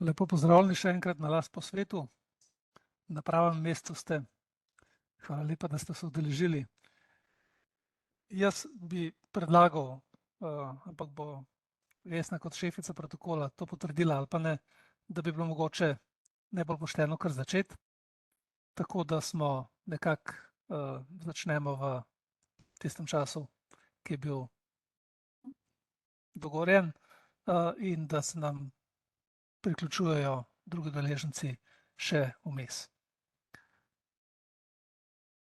Lepo pozdravljeni še enkrat na Las po svetu. Na pravem mestu ste. Hvala lepa, da ste se udeležili. Jaz bi predlagal, ampak bo Vesna kot šefica protokola to potrdila ali pa ne, da bi bilo mogoče najbolj pošteno kar začeti, tako da smo nekako začnemo v tistem času, ki je bil dogovorjen, in da se nam priključujejo drugi udeleženci še vmes.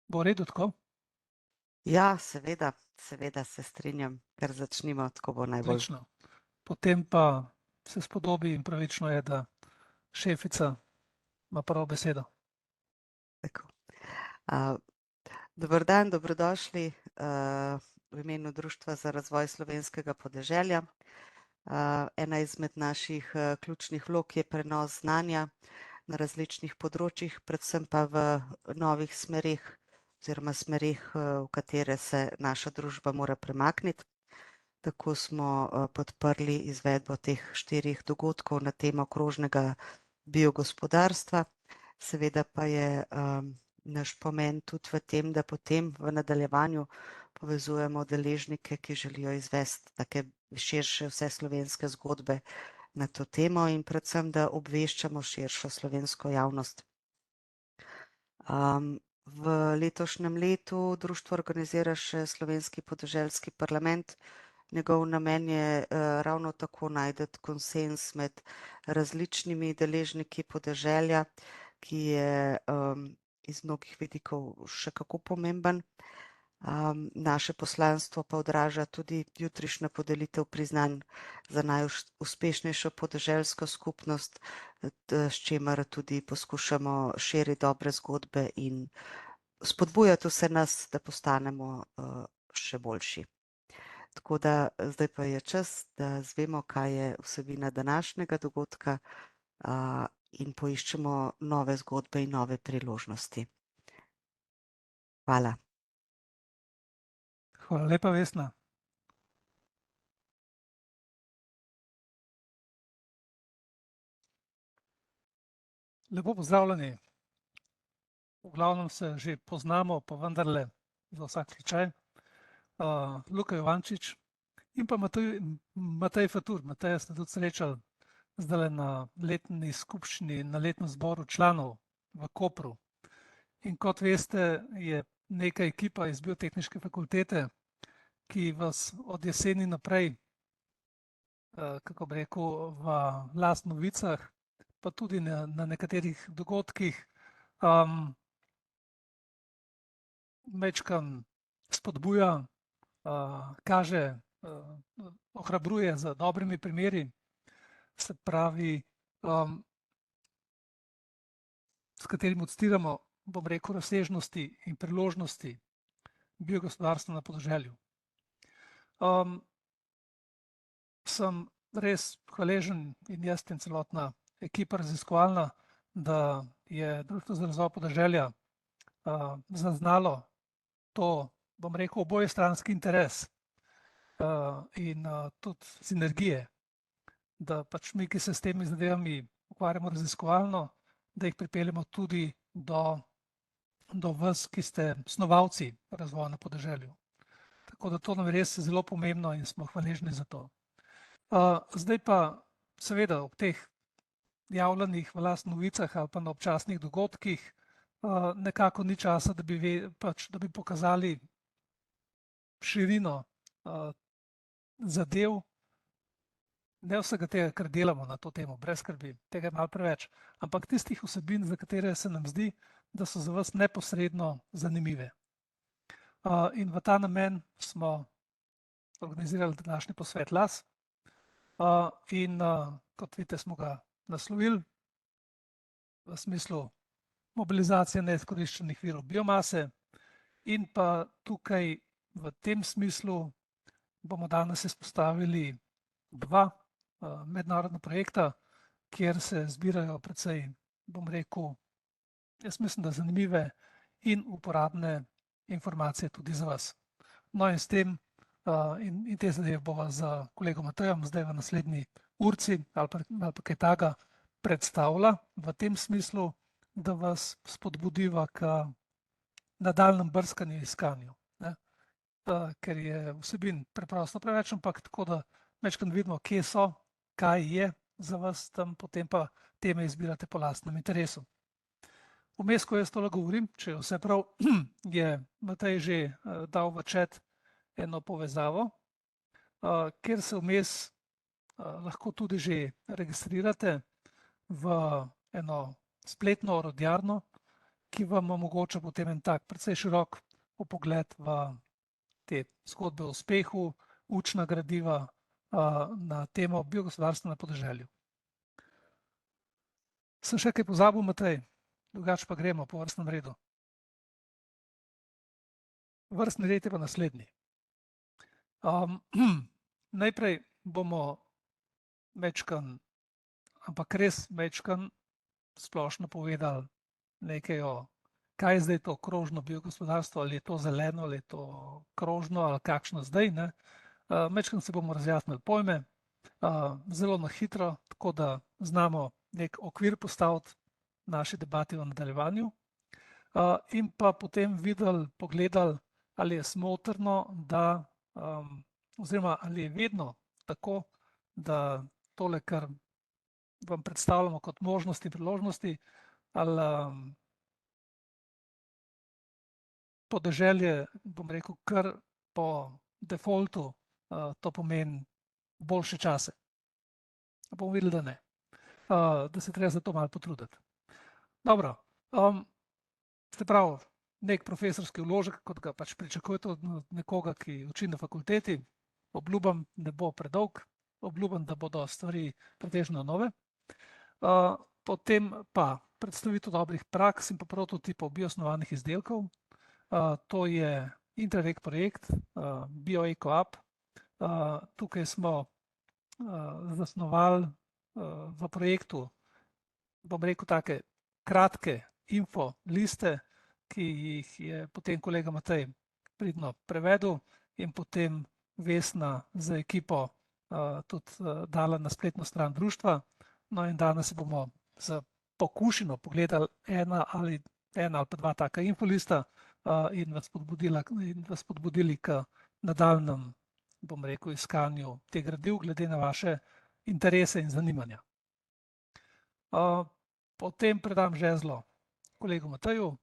Bo v redu tako? Ja, seveda se strinjam, ker začnimo, tako bo najbolj. Odlično. Potem pa se spodobi in pravično je, da šefica ima prvo besedo. Tako. Dober dan, dobrodošli v imenu Društva za razvoj slovenskega podeželja. Ena izmed naših ključnih vlog je prenos znanja na različnih področjih, predvsem pa v novih smerih oziroma smerih, v katere se naša družba mora premakniti. Tako smo podprli izvedbo teh 4 dogodkov na temo krožnega biogospodarstva. Seveda pa je naš pomen tudi v tem, da potem v nadaljevanju povezujemo deležnike, ki želijo izvesti take širše vseslovenske zgodbe na to temo in predvsem, da obveščamo širšo slovensko javnost. V letošnjem letu društvo organizira še Slovenski podeželski parlament. Njegov namen je ravno tako najti konsenz med različnimi deležniki podeželja, ki je iz mnogih vidikov še kako pomemben. Naše poslanstvo pa odraža tudi jutrišnjo podelitev priznanj za najuspešnejšo podeželsko skupnost, s čimer tudi poskušamo širiti dobre zgodbe in spodbujati vse nas, da postanemo še boljši. Tako da zdaj pa je čas, da izvemo, kaj je vsebina današnjega dogodka in poiščemo nove zgodbe in nove priložnosti. Hvala. Hvala lepa, Vesna. Lepo pozdravljeni. V glavnem se že poznamo, pa vendarle za vsak slučaj. Luka Jovančič in pa Matej Fatur. Mateja ste tudi srečali zdaj na letni skupščini, na letnem zboru članov v Kopru. In kot veste, je neka ekipa iz Biotehniške fakultete, ki vas od jeseni naprej, kako bi rekel, v Las novicah, pa tudi na nekaterih dogodkih, majčkeno spodbuja, kaže, ohrabruje z dobrimi primeri, se pravi, s katerim odstiramo, bom rekel, razsežnosti in priložnosti biogospodarstva na podeželju. Sem res hvaležen in jaz in celotna ekipa raziskovalna, da je Društvo za razvoj podeželja zaznalo to, bom rekel, obojestranski interes in tudi sinergije, da pač mi, ki se s temi zadevami ukvarjamo raziskovalno, da jih pripeljemo tudi do vas, ki ste snovalci razvoja na podeželju. Tako da to nam je res zelo pomembno in smo hvaležni za to. Zdaj pa seveda ob teh javljanjih v Las novicah ali pa na občasnih dogodkih nekako ni časa, da bi pokazali širino zadev, ne vsega tega, kar delamo na to temo, brez skrbi, tega je malo preveč, ampak tistih vsebin, za katere se nam zdi, da so za vas neposredno zanimive. In v ta namen smo organizirali današnji posvet Las in kot vidite, smo ga naslovili v smislu mobilizacije neizkoriščenih virov biomase in pa tukaj v tem smislu bomo danes izpostavili 2 mednarodna projekta, kjer se zbirajo precej, bom rekel, jaz mislim, da zanimive in uporabne informacije tudi za vas. No in s tem in te zadeve bova z kolegom Matejem zdaj v naslednji urci ali pa kaj takega predstavlja v tem smislu, da vas spodbudiva k nadaljnjem brskanju, iskanju, ne. Ker je vsebin preprosto preveč, ampak tako, da večkrat vidimo, kje so, kaj je za vas tam, potem pa teme izbirate po lastnem interesu. Vmes, ko jaz tole govorim, če je vse prav, je Matej že dal v chat eno povezavo, kjer se vmes lahko tudi že registrirate v eno spletno orodjarno, ki vam omogoča potem en tak precej širok vpogled v te zgodbe o uspehu, učna gradiva na temo biogospodarstva na podeželju. Sem še kaj pozabil, Matej? Drugače pa gremo po vrstnem redu. Vrstni red je pa naslednji. Najprej bomo majčkeno, ampak res majčkeno splošno povedali nekaj o, kaj je zdaj to krožno biogospodarstvo, ali je to zeleno, ali je to krožno, ali kakšno zdaj, ne. Majčkeno se bomo razjasnili pojme, zelo na hitro, tako da znamo nek okvir postaviti naši debati v nadaljevanju, in pa potem videli, pogledali, ali je smotrno, da, oziroma ali je vedno tako, da tole, kar vam predstavljamo kot možnosti, priložnosti, ali podeželje, bom rekel, kar po defaultu to pomeni boljše čase. Bomo videli, da ne. Da se treba za to malo potruditi. Dobro, se pravi, nek profesorski vložek, kot ga pač pričakujete od nekoga, ki uči na fakulteti, obljubim, ne bo predolg, obljubim, da bodo stvari pretežno nove. Potem pa predstavitev dobrih praks in pa prototipov biosnovanih izdelkov. To je Intrareg projekt, BioEcoUp. Tukaj smo zasnovali v projektu, bom rekel, take kratke info liste, ki jih je potem kolega Matej pridno prevedel in potem Vesna z ekipo tudi dala na spletno stran društva. No, in danes bomo z pokušino pogledali ena ali pa dva taka infolista in vas spodbudili k nadaljnjem, bom rekel, iskanju teh gradiv glede na vaše interese in zanimanja. Potem predam žezlo kolegu Mateju,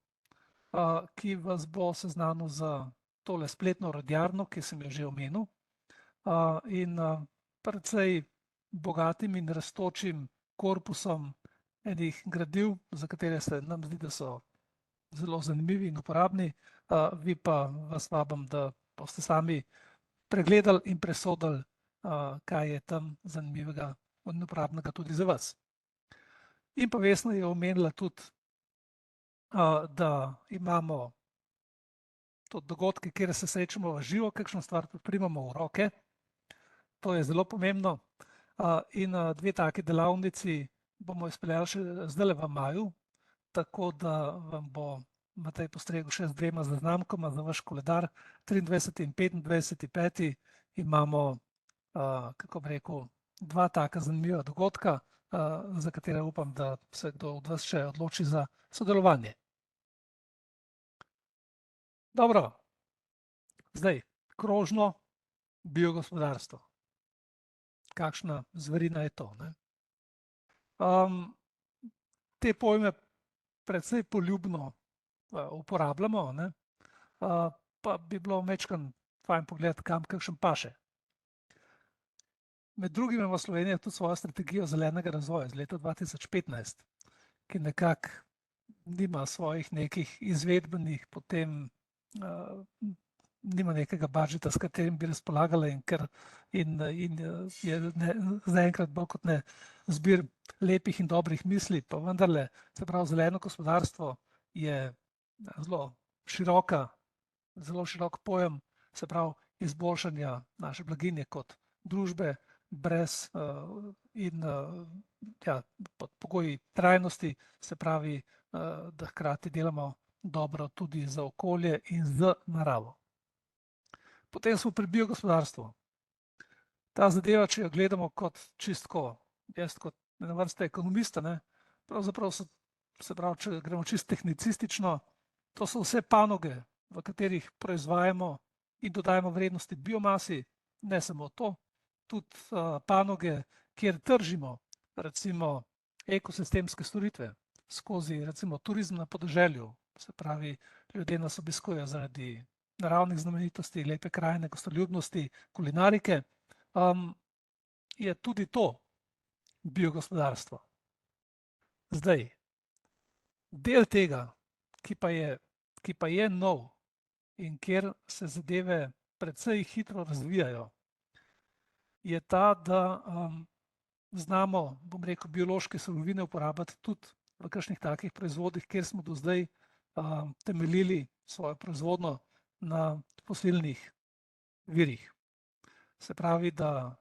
ki vas bo seznanil z tole spletno orodjarno, ki sem jo že omenil, in precej bogatim in rastočim korpusom enih gradiv, za katere se nam zdi, da so zelo zanimivi in uporabni. Vi pa vas vabim, da boste sami pregledali in presodili, kaj je tam zanimivega in uporabnega tudi za vas. In pa Vesna je omenila tudi, da imamo tudi dogodke, kjer se srečamo v živo, kakšno stvar primamo v roke. To je zelo pomembno. In dve taki delavnici bomo izpeljali še zdajle v maju, tako da vam bo Matej postregel še z dvema zaznamkoma za vaš koledar. 23. in 25. 5. imamo, kako bi rekel, dva taka zanimiva dogodka, za katere upam, da se kdo od vas še odloči za sodelovanje. Dobro, zdaj krožno biogospodarstvo. Kakšna zverina je to, ne? Te pojme precej poljubno uporabljamo, ne? Pa bi bilo majčkeno fajn pogledati, kam kakšen paše. Med drugim ima Slovenija tudi svojo strategijo zelenega razvoja iz leta 2015, ki nekako nima svojih nekih izvedbenih, potem nima nekega budžeta, s katerim bi razpolagala in je zaenkrat bolj kot ne zbir lepih in dobrih misli, pa vendarle, se pravi, zeleno gospodarstvo je zelo širok pojem, se pravi, izboljšanja naše blaginje kot družbe, brez in pod pogoji trajnosti, se pravi, da hkrati delamo dobro tudi za okolje in z naravo. Potem smo pri biogospodarstvu. Ta zadeva, če jo gledamo kot čistko, jaz kot na vrste ekonomista, ne, pravzaprav so, se pravi, če gremo čisto tehnicistično, to so vse panoge, v katerih proizvajamo in dodajamo vrednosti biomasi, ne samo to, tudi panoge, kjer tržimo recimo ekosistemske storitve skozi recimo turizem na podeželju, se pravi, ljudje nas obiskujejo zaradi naravnih znamenitosti, lepe krajine, gostoljubnosti, kulinarike, je tudi to biogospodarstvo. Zdaj, del tega, ki pa je nov in kjer se zadeve precej hitro razvijajo, je ta, da znamo, bom rekel, biološke surovine uporabljati tudi v kakšnih takih proizvodih, kjer smo do zdaj temeljili svojo proizvodnjo na fosilnih virih. Se pravi, da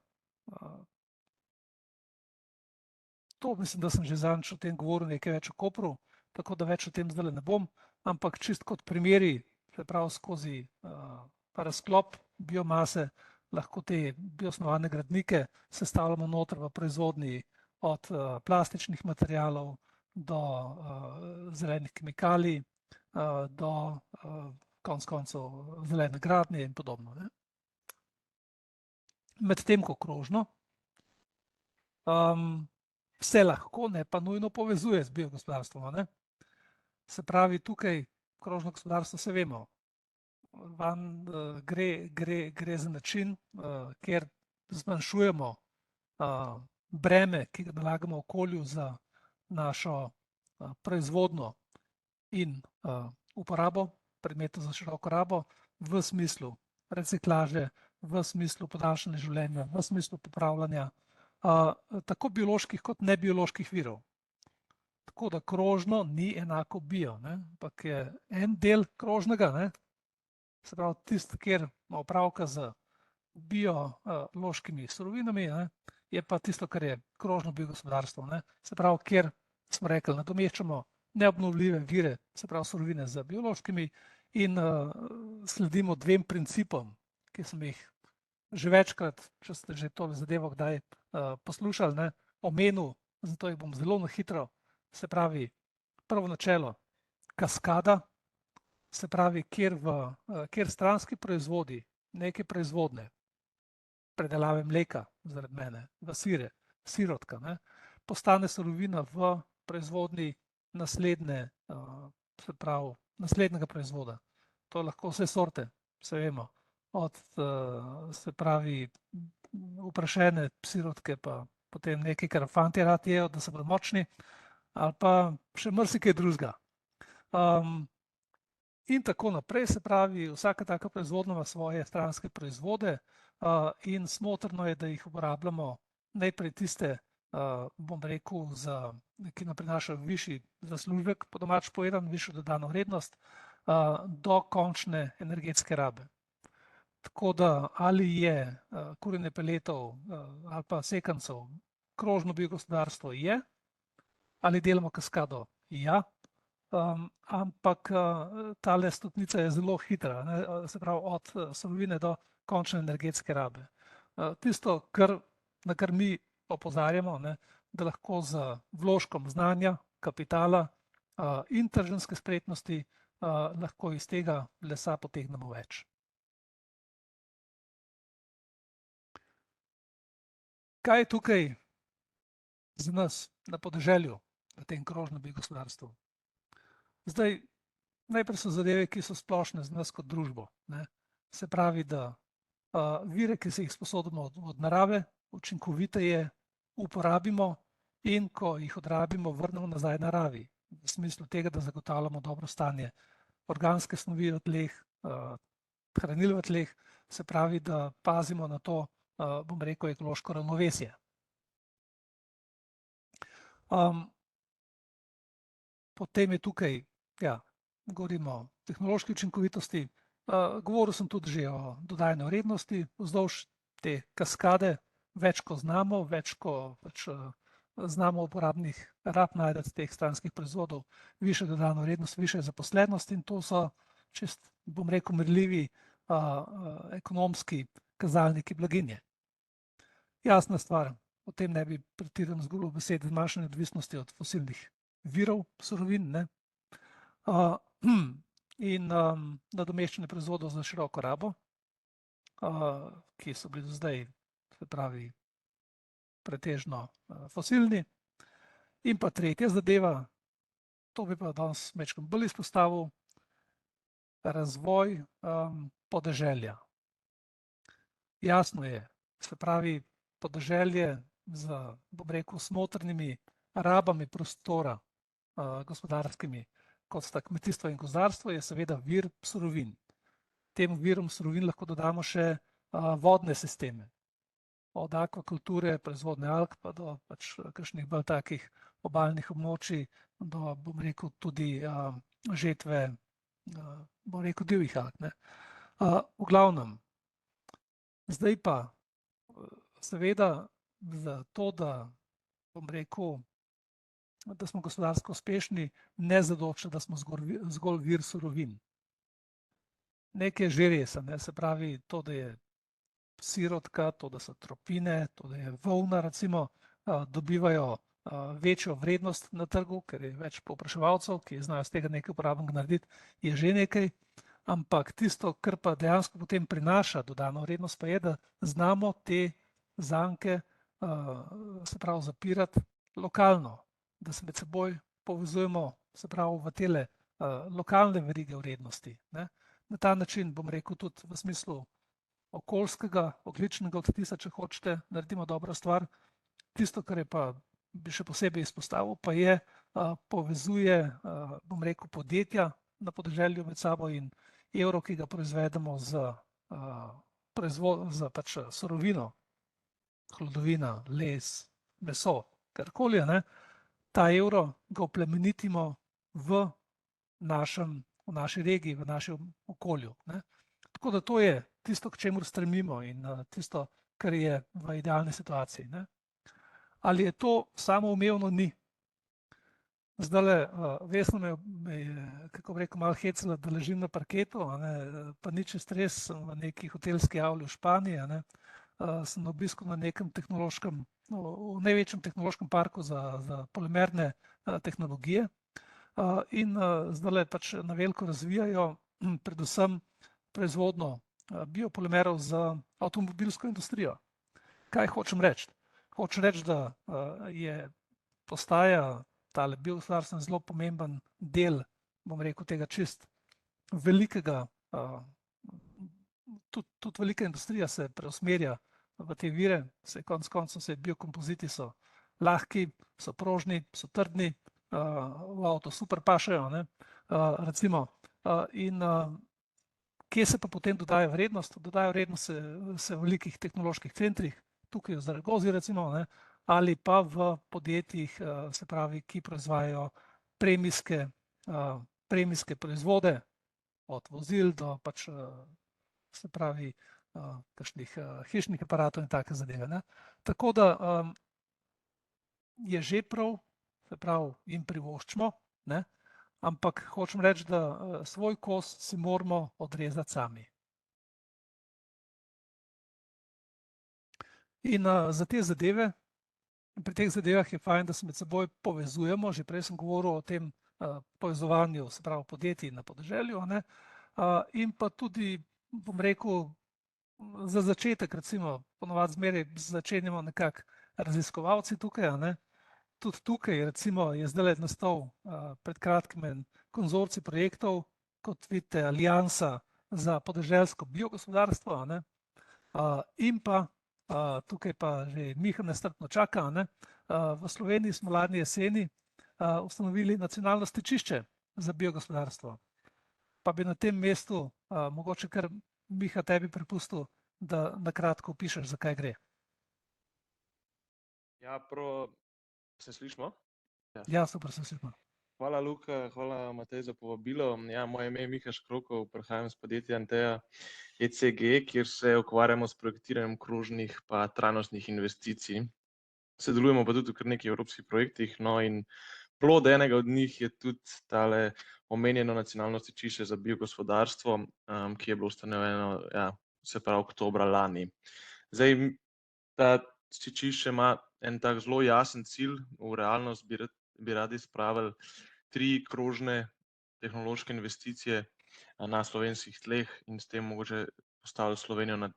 to mislim, da sem že zadnjič o tem govoril nekaj več o Kopru, tako da več o tem zdaj ne bom, ampak čist kot primeri, se pravi skozi razklop biomase, lahko te biosnovane gradnike sestavljamo noter v proizvodnji od plastičnih materialov do zelenih kemikalij, do konec koncev zelene gradnje in podobno. Medtem ko krožno se lahko, ne pa nujno povezuje z biogospodarstvom. Se pravi, tukaj krožno gospodarstvo se vemo, gre za način, kjer zmanjšujemo breme, ki ga nalagamo okolju za našo proizvodnjo in uporabo predmetov za široko rabo v smislu reciklaže, v smislu podaljšanja življenja, v smislu popravljanja tako bioloških kot nebioloških virov. Tako da krožno ni enako bio, ampak je en del krožnega, se pravi tisti, kjer ima opravka z biološkimi surovinami, je pa tisto, kar je krožno biogospodarstvo. Se pravi, kjer smo rekli, nadomeščamo neobnovljive vire, se pravi surovine z biološkimi in sledimo dvem principom, ki sem jih že večkrat, če ste že to zadevo kdaj poslušali, omenil, zato jih bom zelo na hitro. Se pravi, prvo načelo, kaskada, se pravi, kjer stranski proizvodi, neke proizvodne, predelave mleka, zaradi mene, v sire, sirotka, postane surovina v proizvodnji naslednjega proizvoda. To je lahko vse sorte, vse vemo, od se pravi uprašene sirotke, pa potem nekaj, kar fantje rad jejo, da so bolj močni, ali pa še marsikaj drugega. In tako naprej, se pravi, vsaka taka proizvodnja ima svoje stranske proizvode in smotrno je, da jih uporabljamo najprej tiste, bom rekel, ki nam prinašajo višji zaslužek, po domače povedano, višjo dodano vrednost, do končne energetske rabe. Tako da ali je kurjenje peletov ali pa sekancev krožno biogospodarstvo je, ali delamo kaskado, ja, ampak tale stopnica je zelo hitra, se pravi od surovine do končne energetske rabe. Tisto, na kar mi opozarjamo, da lahko z vložkom znanja, kapitala in trženjske spretnosti lahko iz tega lesa potegnemo več. Kaj je tukaj za nas na podeželju, v tem krožnem biogospodarstvu? Zdaj, najprej so zadeve, ki so splošne za nas kot družbo. Se pravi, da vire, ki se jih sposodimo od narave, učinkoviteje uporabimo in ko jih odrabimo, vrnemo nazaj naravi. V smislu tega, da zagotavljamo dobro stanje organske snovi v tleh, hranil v tleh, se pravi, da pazimo na to, bom rekel, ekološko ravnovesje. Potem je tukaj, govorimo o tehnološki učinkovitosti, govoril sem tudi že o dodajani vrednosti vzdolž te kaskade, več ko znamo, več ko znamo uporabnih rab najdeti teh stranskih proizvodov, višja dodana vrednost, višja zaposlenost in to so čist, bom rekel, merljivi ekonomski kazalniki blaginje. Jasna stvar, o tem ne bi pretirano izgubil besede, zmanjšanje odvisnosti od fosilnih virov surovin, ne? In nadomeščanje proizvodov za široko rabo, ki so bili do zdaj, se pravi, pretežno fosilni. In pa tretja zadeva, to bi pa danes majčkeno bolj izpostavil, razvoj podeželja. Jasno je, se pravi, podeželje z, bom rekel, smotrnimi rabami prostora, gospodarskimi, kot sta kmetijstvo in gozdarstvo, je seveda vir surovin. Tem virom surovin lahko dodamo še vodne sisteme, od akvakulture, proizvodnje alg, pa do pač kakšnih bolj takih obalnih območij, do, bom rekel, tudi žetve, bom rekel, divjih alg, ne. V glavnem, zdaj pa, seveda, za to, da, bom rekel, da smo gospodarsko uspešni, ne zadošča, da smo zgolj vir surovin. Nekaj je že res, ne, se pravi, to, da je sirotka, to, da so tropine, to, da je volna, recimo, dobivajo večjo vrednost na trgu, ker je več povpraševalcev, ki znajo z tega nekaj uporabnega narediti, je že nekaj, ampak tisto, kar pa dejansko potem prinaša dodano vrednost, pa je, da znamo te zanke, se pravi, zapirati lokalno, da se med seboj povezujemo, se pravi, v tele lokalne verige vrednosti, ne. Na ta način, bom rekel, tudi v smislu okoljskega, ogljičnega odtisa, če hočete, naredimo dobro stvar. Tisto, kar je pa, bi še posebej izpostavil, pa je, povezuje, bom rekel, podjetja na podeželju med sabo in evro, ki ga proizvedemo z pač surovino, hlodovina, les, meso, karkoli, ne, ta evro ga oplemenitimo v naši regiji, v našem okolju, ne. Tako da to je tisto, k čemur stremimo in tisto, kar je v idealni situaciji, ne. Ali je to samoumevno? Ni. Zdajle, Vesna me je, kako bi rekel, malo hecala, da ležim na parketu, a ne, pa ni čez stres, sem v neki hotelski avli v Španiji, a ne, sem na obisku na nekem tehnološkem, v največjem tehnološkem parku za polimerne tehnologije, in zdajle pač na veliko razvijajo predvsem proizvodnjo biopolimerov za avtomobilsko industrijo. Kaj hočem reči? Hočem reči, da postaja tale biogospodarstvo zelo pomemben del, bom rekel, tega čist velikega, tudi velika industrija se preusmerja v te vire, saj konec koncev biokompoziti so lahki, so prožni, so trdni, v avto super pašejo, ne, recimo, in kje se pa potem dodaja vrednost? Dodaja vrednost se v velikih tehnoloških centrih, tukaj v Zaragozi recimo, ne, ali pa v podjetjih, se pravi, ki proizvajajo premijske proizvode, od vozil do pač, se pravi, kakšnih hišnih aparatov in take zadeve, ne. Tako da je že prav, se pravi, jim privoščimo, ne, ampak hočem reči, da svoj kos si moramo odrezati sami. In za te zadeve, pri teh zadevah je fajn, da se med seboj povezujemo, že prej sem govoril o tem povezovanju, se pravi, podjetij na podeželju, a ne, in pa tudi, bom rekel, za začetek, recimo, ponavadi zmeraj začenjamo nekako raziskovalci tukaj, a ne. Tudi tukaj, recimo, je zdajle nastal pred kratkim en konzorcij projektov, kot vidite, Aliansa za podeželsko biogospodarstvo, a ne, in pa tukaj pa že Miha nestrpno čaka, a ne, v Sloveniji smo lani jeseni ustanovili nacionalno stičišče za biogospodarstvo. Pa bi na tem mestu mogoče kar Miha tebi prepustil, da na kratko opišeš, za kaj gre. Ja, prav, se slišimo? Ja, super, se slišimo. Hvala, Luka, hvala, Matej, za povabilo. Ja, moje ime je Miha Škrokov, prihajam iz podjetja Anteja ECG, kjer se ukvarjamo s projektiranjem krožnih pa trajnostnih investicij. Sodelujemo pa tudi v kar nekaj evropskih projektih, no, in plod enega od njih je tudi tale omenjeno nacionalno stičišče za biogospodarstvo, ki je bilo ustanovljeno, ja, se pravi, oktobra lani. Zdaj, ta stičišče ima en tak zelo jasen cilj, v realnost bi radi spravili 3 krožne tehnološke investicije na slovenskih tleh in s tem mogoče postavili Slovenijo na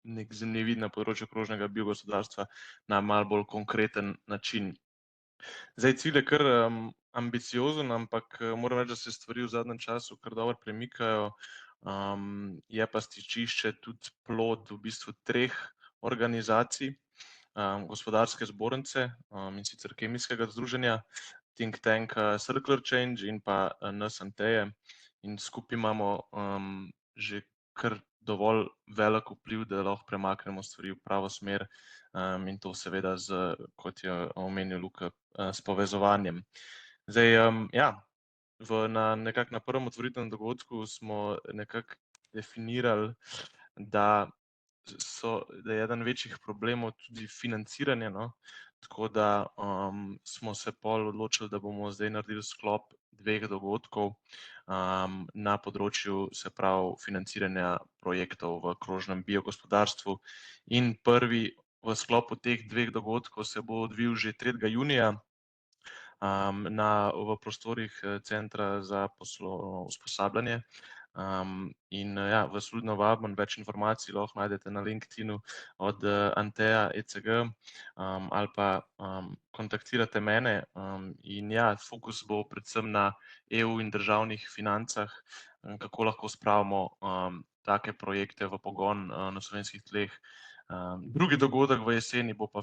nek zemljevid na področju krožnega biogospodarstva na malo bolj konkreten način. Zdaj, cilj je kar ambiciozen, ampak moram reči, da se stvari v zadnjem času kar dobro premikajo. Je pa stičišče tudi plod v bistvu 3 organizacij, gospodarske zbornice, in sicer Kemijskega združenja, think tanka Circular Change in pa nas Anteje. In skupaj imamo že kar dovolj velik vpliv, da lahko premaknemo stvari v pravo smer, in to seveda kot je omenil Luka, s povezovanjem. Zdaj, ja, nekako na prvem otvoritvenem dogodku smo nekako definirali, da je eden večjih problemov tudi financiranje, no. Tako da smo se pol odločili, da bomo zdaj naredili sklop 2 dogodkov na področju, se pravi, financiranja projektov v krožnem biogospodarstvu. In prvi v sklopu teh 2 dogodkov se bo odvil že 3. junija v prostorih Centra za poslovno usposabljanje. In ja, vas vljudno vabim, več informacij lahko najdete na LinkedInu od Anteja ECG ali pa kontaktirate mene. In ja, fokus bo predvsem na EU in državnih financah, kako lahko spravimo take projekte v pogon na slovenskih tleh. Drugi dogodek v jeseni bo pa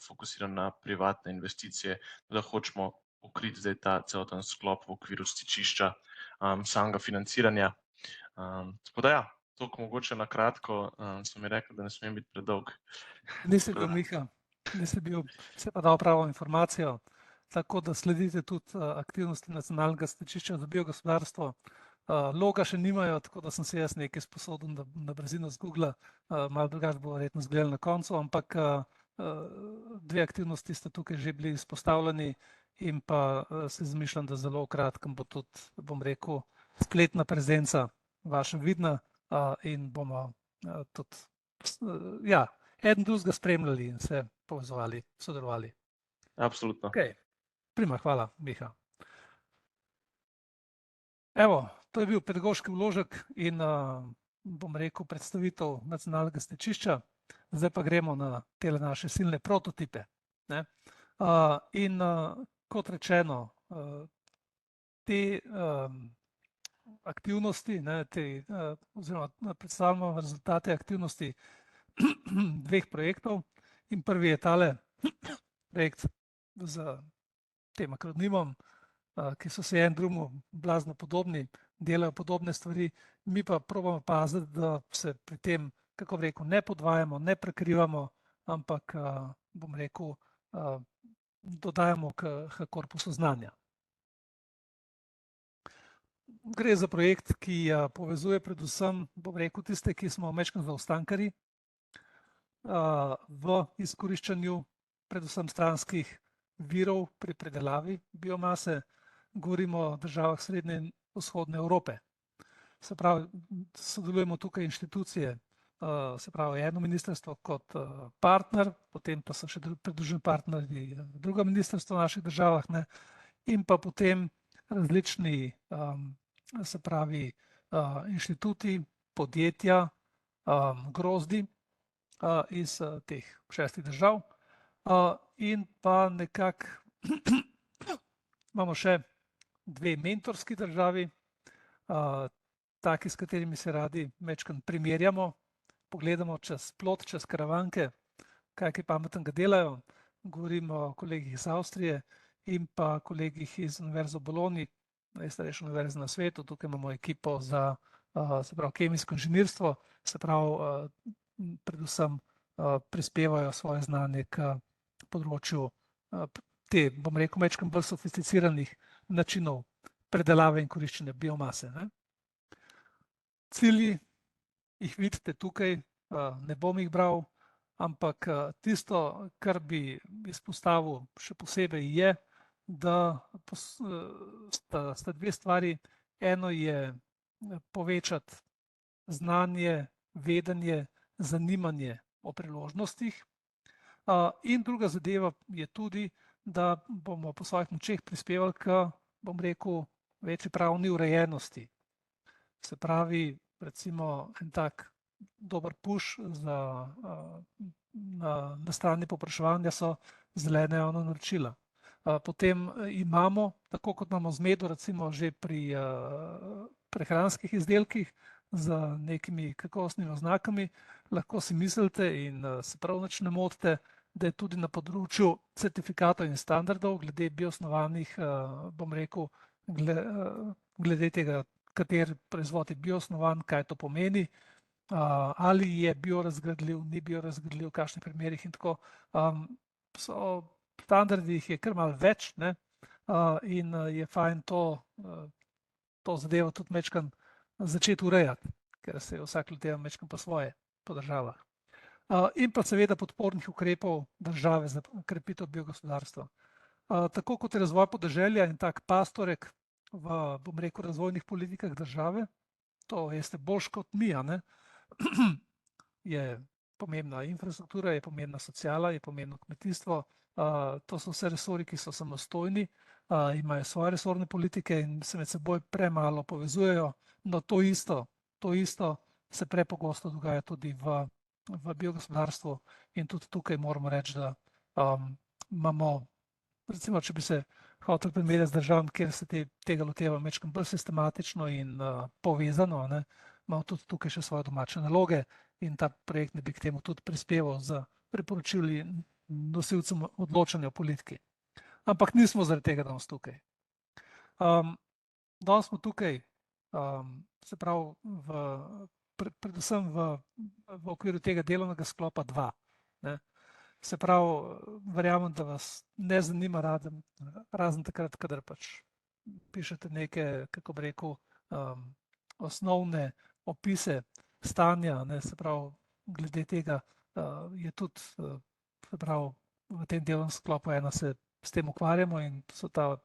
fokusiran na privatne investicije, da hočemo pokriti zdaj ta celoten sklop v okviru stičišča samega financiranja. Tako da ja, toliko mogoče na kratko, so mi rekli, da ne smem biti predolg. Nisi bil, Miha, nisi bil, se pa dal pravo informacijo, tako da sledite tudi aktivnosti Nacionalnega stičišča za biogospodarstvo. Loga še nimajo, tako da sem se jaz nekaj sposoben na brzino z Google, malo drugače bo verjetno izgledalo na koncu, ampak 2 aktivnosti sta tukaj že bili izpostavljeni in pa se zmišljam, da zelo kratkem bo tudi, bom rekel, spletna prezenca vaša vidna in bomo tudi, ja, eden drugega spremljali in se povezovali, sodelovali. Absolutno. Okay. Prima, hvala, Miha. Evo, to je bil pedagoški vložek in bom rekel predstavitev Nacionalnega stičišča. Zdaj pa gremo na te naše silne prototipe, ne. In kot rečeno, te aktivnosti, ne, oziroma predstavljamo rezultate aktivnosti 2 projektov in prvi je tale projekt z tem akronimom, ki so se en drugemu blazno podobni, delajo podobne stvari, mi pa probamo paziti, da se pri tem, kako bi rekel, ne podvajamo, ne prekrivamo, ampak bom rekel, dodajamo k korpusu znanja. Gre za projekt, ki povezuje predvsem, bom rekel, tiste, ki smo majčkeno zaostankarji v izkoriščanju predvsem stranskih virov pri predelavi biomase. Govorimo o državah srednje in vzhodne Evrope. Se pravi, sodelujemo tukaj inštitucije, se pravi eno ministrstvo kot partner, potem pa so še pridruženi partnerji druga ministrstva v naših državah, ne, in pa potem različni, se pravi, inštituti, podjetja, grozdi iz teh 6 držav in pa nekako imamo še 2 mentorski državi, taki, s katerimi se radi majčkeno primerjamo, pogledamo čez plot, čez Karavanke, kaj pametnega delajo. Govorimo o kolegih iz Avstrije in pa kolegih iz Univerze v Bologni, najstarejša univerza na svetu. Tukaj imamo ekipo za, se pravi, kemijsko inženirstvo, se pravi, predvsem prispevajo svoje znanje k področju te, bom rekel, majčkeno bolj sofisticiranih načinov predelave in koriščenja biomase, ne. Cilji jih vidite tukaj, ne bom jih bral, ampak tisto, kar bi izpostavil še posebej je, da sta 2 stvari. Eno je povečati znanje, vedenje, zanimanje o priložnostih In druga zadeva je tudi, da bomo po svojih močeh prispevali k, bom rekel, večji pravni urejenosti. Se pravi, recimo en tak dober push na strani povpraševanja so zelena javna naročila. Potem imamo, tako kot imamo zmedo recimo že pri prehranskih izdelkih z nekimi kakovostnimi oznakami, lahko si mislite in se prav nič ne motite, da je tudi na področju certifikatov in standardov glede biosnovanih, bom rekel, glede tega, kateri proizvod je biosnovan, kaj to pomeni, ali je biorazgradljiv, ni biorazgradljiv, v kakšnih primerih in tako. So standardi, jih je kar malo več, ne, in je fajn to zadevo tudi majčkeno začeti urejati, ker se je vsak loteva majčkeno po svoje po državah. In pa seveda podpornih ukrepov države za krepitev biogospodarstva. Tako kot je razvoj podeželja in tak pastorek v, bom rekel, razvojnih politikah države, to veste boljš kot mi, a ne, je pomembna infrastruktura, je pomembna sociala, je pomembno kmetijstvo, to so vse resorji, ki so samostojni, imajo svoje resorne politike in se med seboj premalo povezujejo, no to isto se prepogosto dogaja tudi v biogospodarstvu in tudi tukaj moramo reči, da imamo, recimo, če bi se hotel primerjati z državami, kjer se tega loteva majčkeno bolj sistematično in povezano, ne, imamo tudi tukaj še svoje domače naloge in ta projekt ne bi k temu tudi prispeval z priporočili nosilcem odločanja o politiki. Ampak nismo zaradi tega danes tukaj. Danes smo tukaj, se pravi, predvsem v okviru tega delovnega sklopa 2. Ne. Se pravi, verjamem, da vas ne zanima razen takrat, kadar pač pišete neke, kako bi rekel, osnovne opise stanja, ne, se pravi, glede tega je tudi, se pravi, v tem delovnem sklopu 1 se s tem ukvarjamo in so ta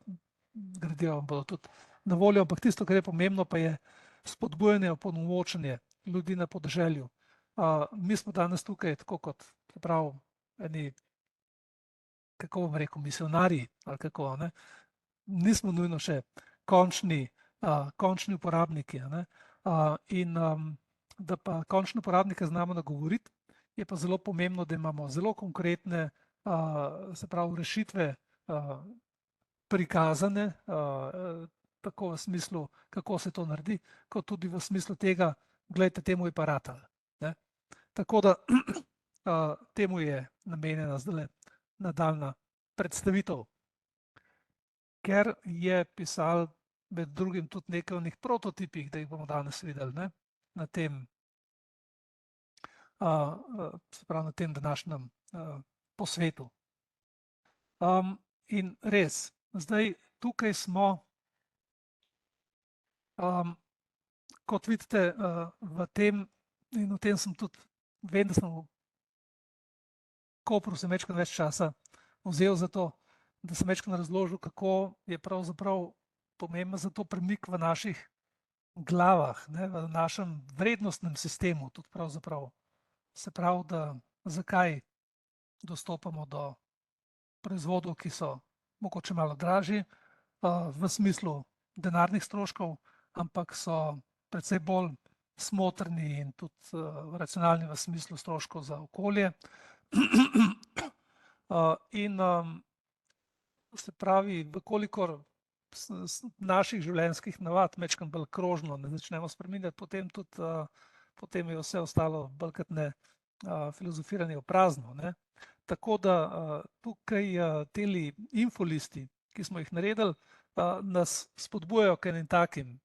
gradiva bodo tudi na voljo, ampak tisto, kar je pomembno, pa je spodbujanje, opolnomočenje ljudi na podeželju. Mi smo danes tukaj tako kot, se pravi, eni, kako bom rekel, misionarji ali kako, ne, nismo nujno še končni uporabniki, ne, in da pa končne uporabnike znamo nagovoriti, je pa zelo pomembno, da imamo zelo konkretne, se pravi, rešitve prikazane, tako v smislu, kako se to naredi, kot tudi v smislu tega, glejte, temu je pa ratalo, ne. Tako da temu je namenjena zdajle nadaljnja predstavitev, ker je pisal med drugim tudi nekaj o njih prototipih, da jih bomo danes videli, ne, na tem, se pravi, na tem današnjem posvetu. In res, zdaj tukaj smo, kot vidite, v tem, in o tem sem tudi, vem, da sem v Kopru se majčkeno več časa vzel za to, da sem majčkeno razložil, kako je pravzaprav pomemben za to premik v naših glavah, ne, v našem vrednostnem sistemu, tudi pravzaprav. Se pravi, da zakaj dostopamo do proizvodov, ki so mogoče malo dražji, v smislu denarnih stroškov, ampak so precej bolj smotrni in tudi racionalni v smislu stroškov za okolje. In se pravi, vkolikor naših življenjskih navad majčkeno bolj krožno ne začnemo spreminjati, potem je vse ostalo bolj kot ne filozofiranje v prazno, ne. Tako da tukaj teli infolisti, ki smo jih naredili, nas spodbujajo k enim takim,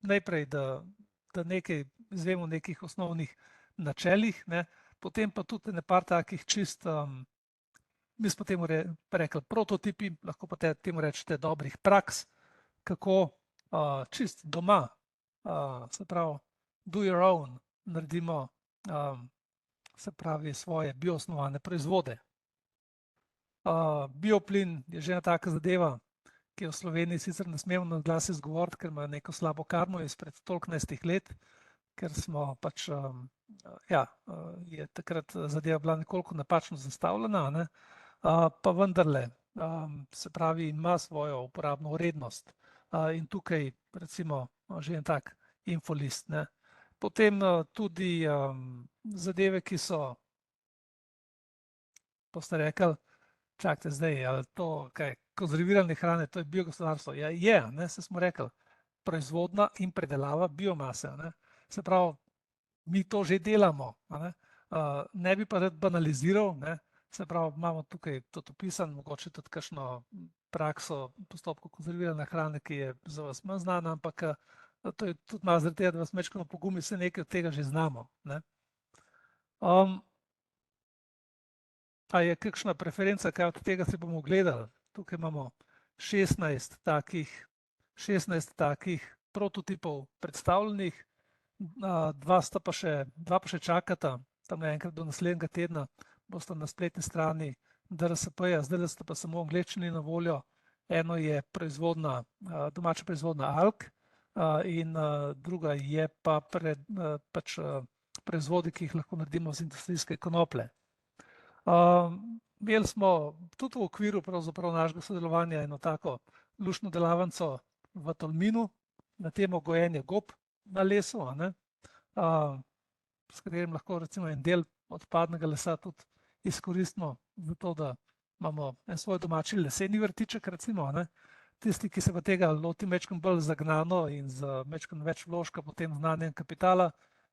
najprej, da nekaj izvemo o nekih osnovnih načelih, ne, potem pa tudi nekaj takih čist, mi smo temu rekli prototipi, lahko pa temu rečete dobrih praks, kako čist doma, se pravi, do your own, naredimo, se pravi, svoje bioosnovane proizvode. Bioplin je že ena taka zadeva, ki jo v Sloveniji sicer ne smemo na glas izgovoriti, ker ima neko slabo karmo izpred toliko let, ker smo pač ja, je takrat zadeva bila nekoliko napačno zastavljena, ne? Pa vendarle, se pravi, ima svojo uporabno vrednost. In tukaj recimo že en tak infolist, ne? Potem tudi zadeve, ki so, pa ste rekli, čakajte zdaj, ali to, kaj, konzervirane hrane, to je biogospodarstvo. Ja, je, ne, se smo rekli, proizvodnja in predelava biomase, ne? Se pravi, mi to že delamo, ne? Ne bi pa rad banaliziral, ne? Se pravi, imamo tukaj tudi opisan, mogoče tudi kakšno prakso postopkov konzervirane hrane, ki je za vas manj znana, ampak to je tudi malo zaradi tega, da vas mečkano pogumi, vse nekaj od tega že znamo, ne? A je kakšna preferenca, kaj od tega si bomo gledali? Tukaj imamo 16 takih prototipov predstavljenih, dva pa še čakata, tam enkrat do naslednjega tedna bosta na spletni strani DRSP-ja, zdaj sta pa samo v angleščini na voljo. Eno je domača proizvodnja alg in druga je pa pač proizvodi, ki jih lahko naredimo z industrijske konoplje. Imeli smo tudi v okviru pravzaprav našega sodelovanja eno tako luštno delavnico v Tolminu na temo gojenja gob na lesu, ne? S katerim lahko recimo en del odpadnega lesa tudi izkoristimo za to, da imamo en svoj domači leseni vrtiček recimo, ne? Tisti, ki se pa tega loti mečkam bolj zagnano in z mečkam več vložka potem znanja in kapitala,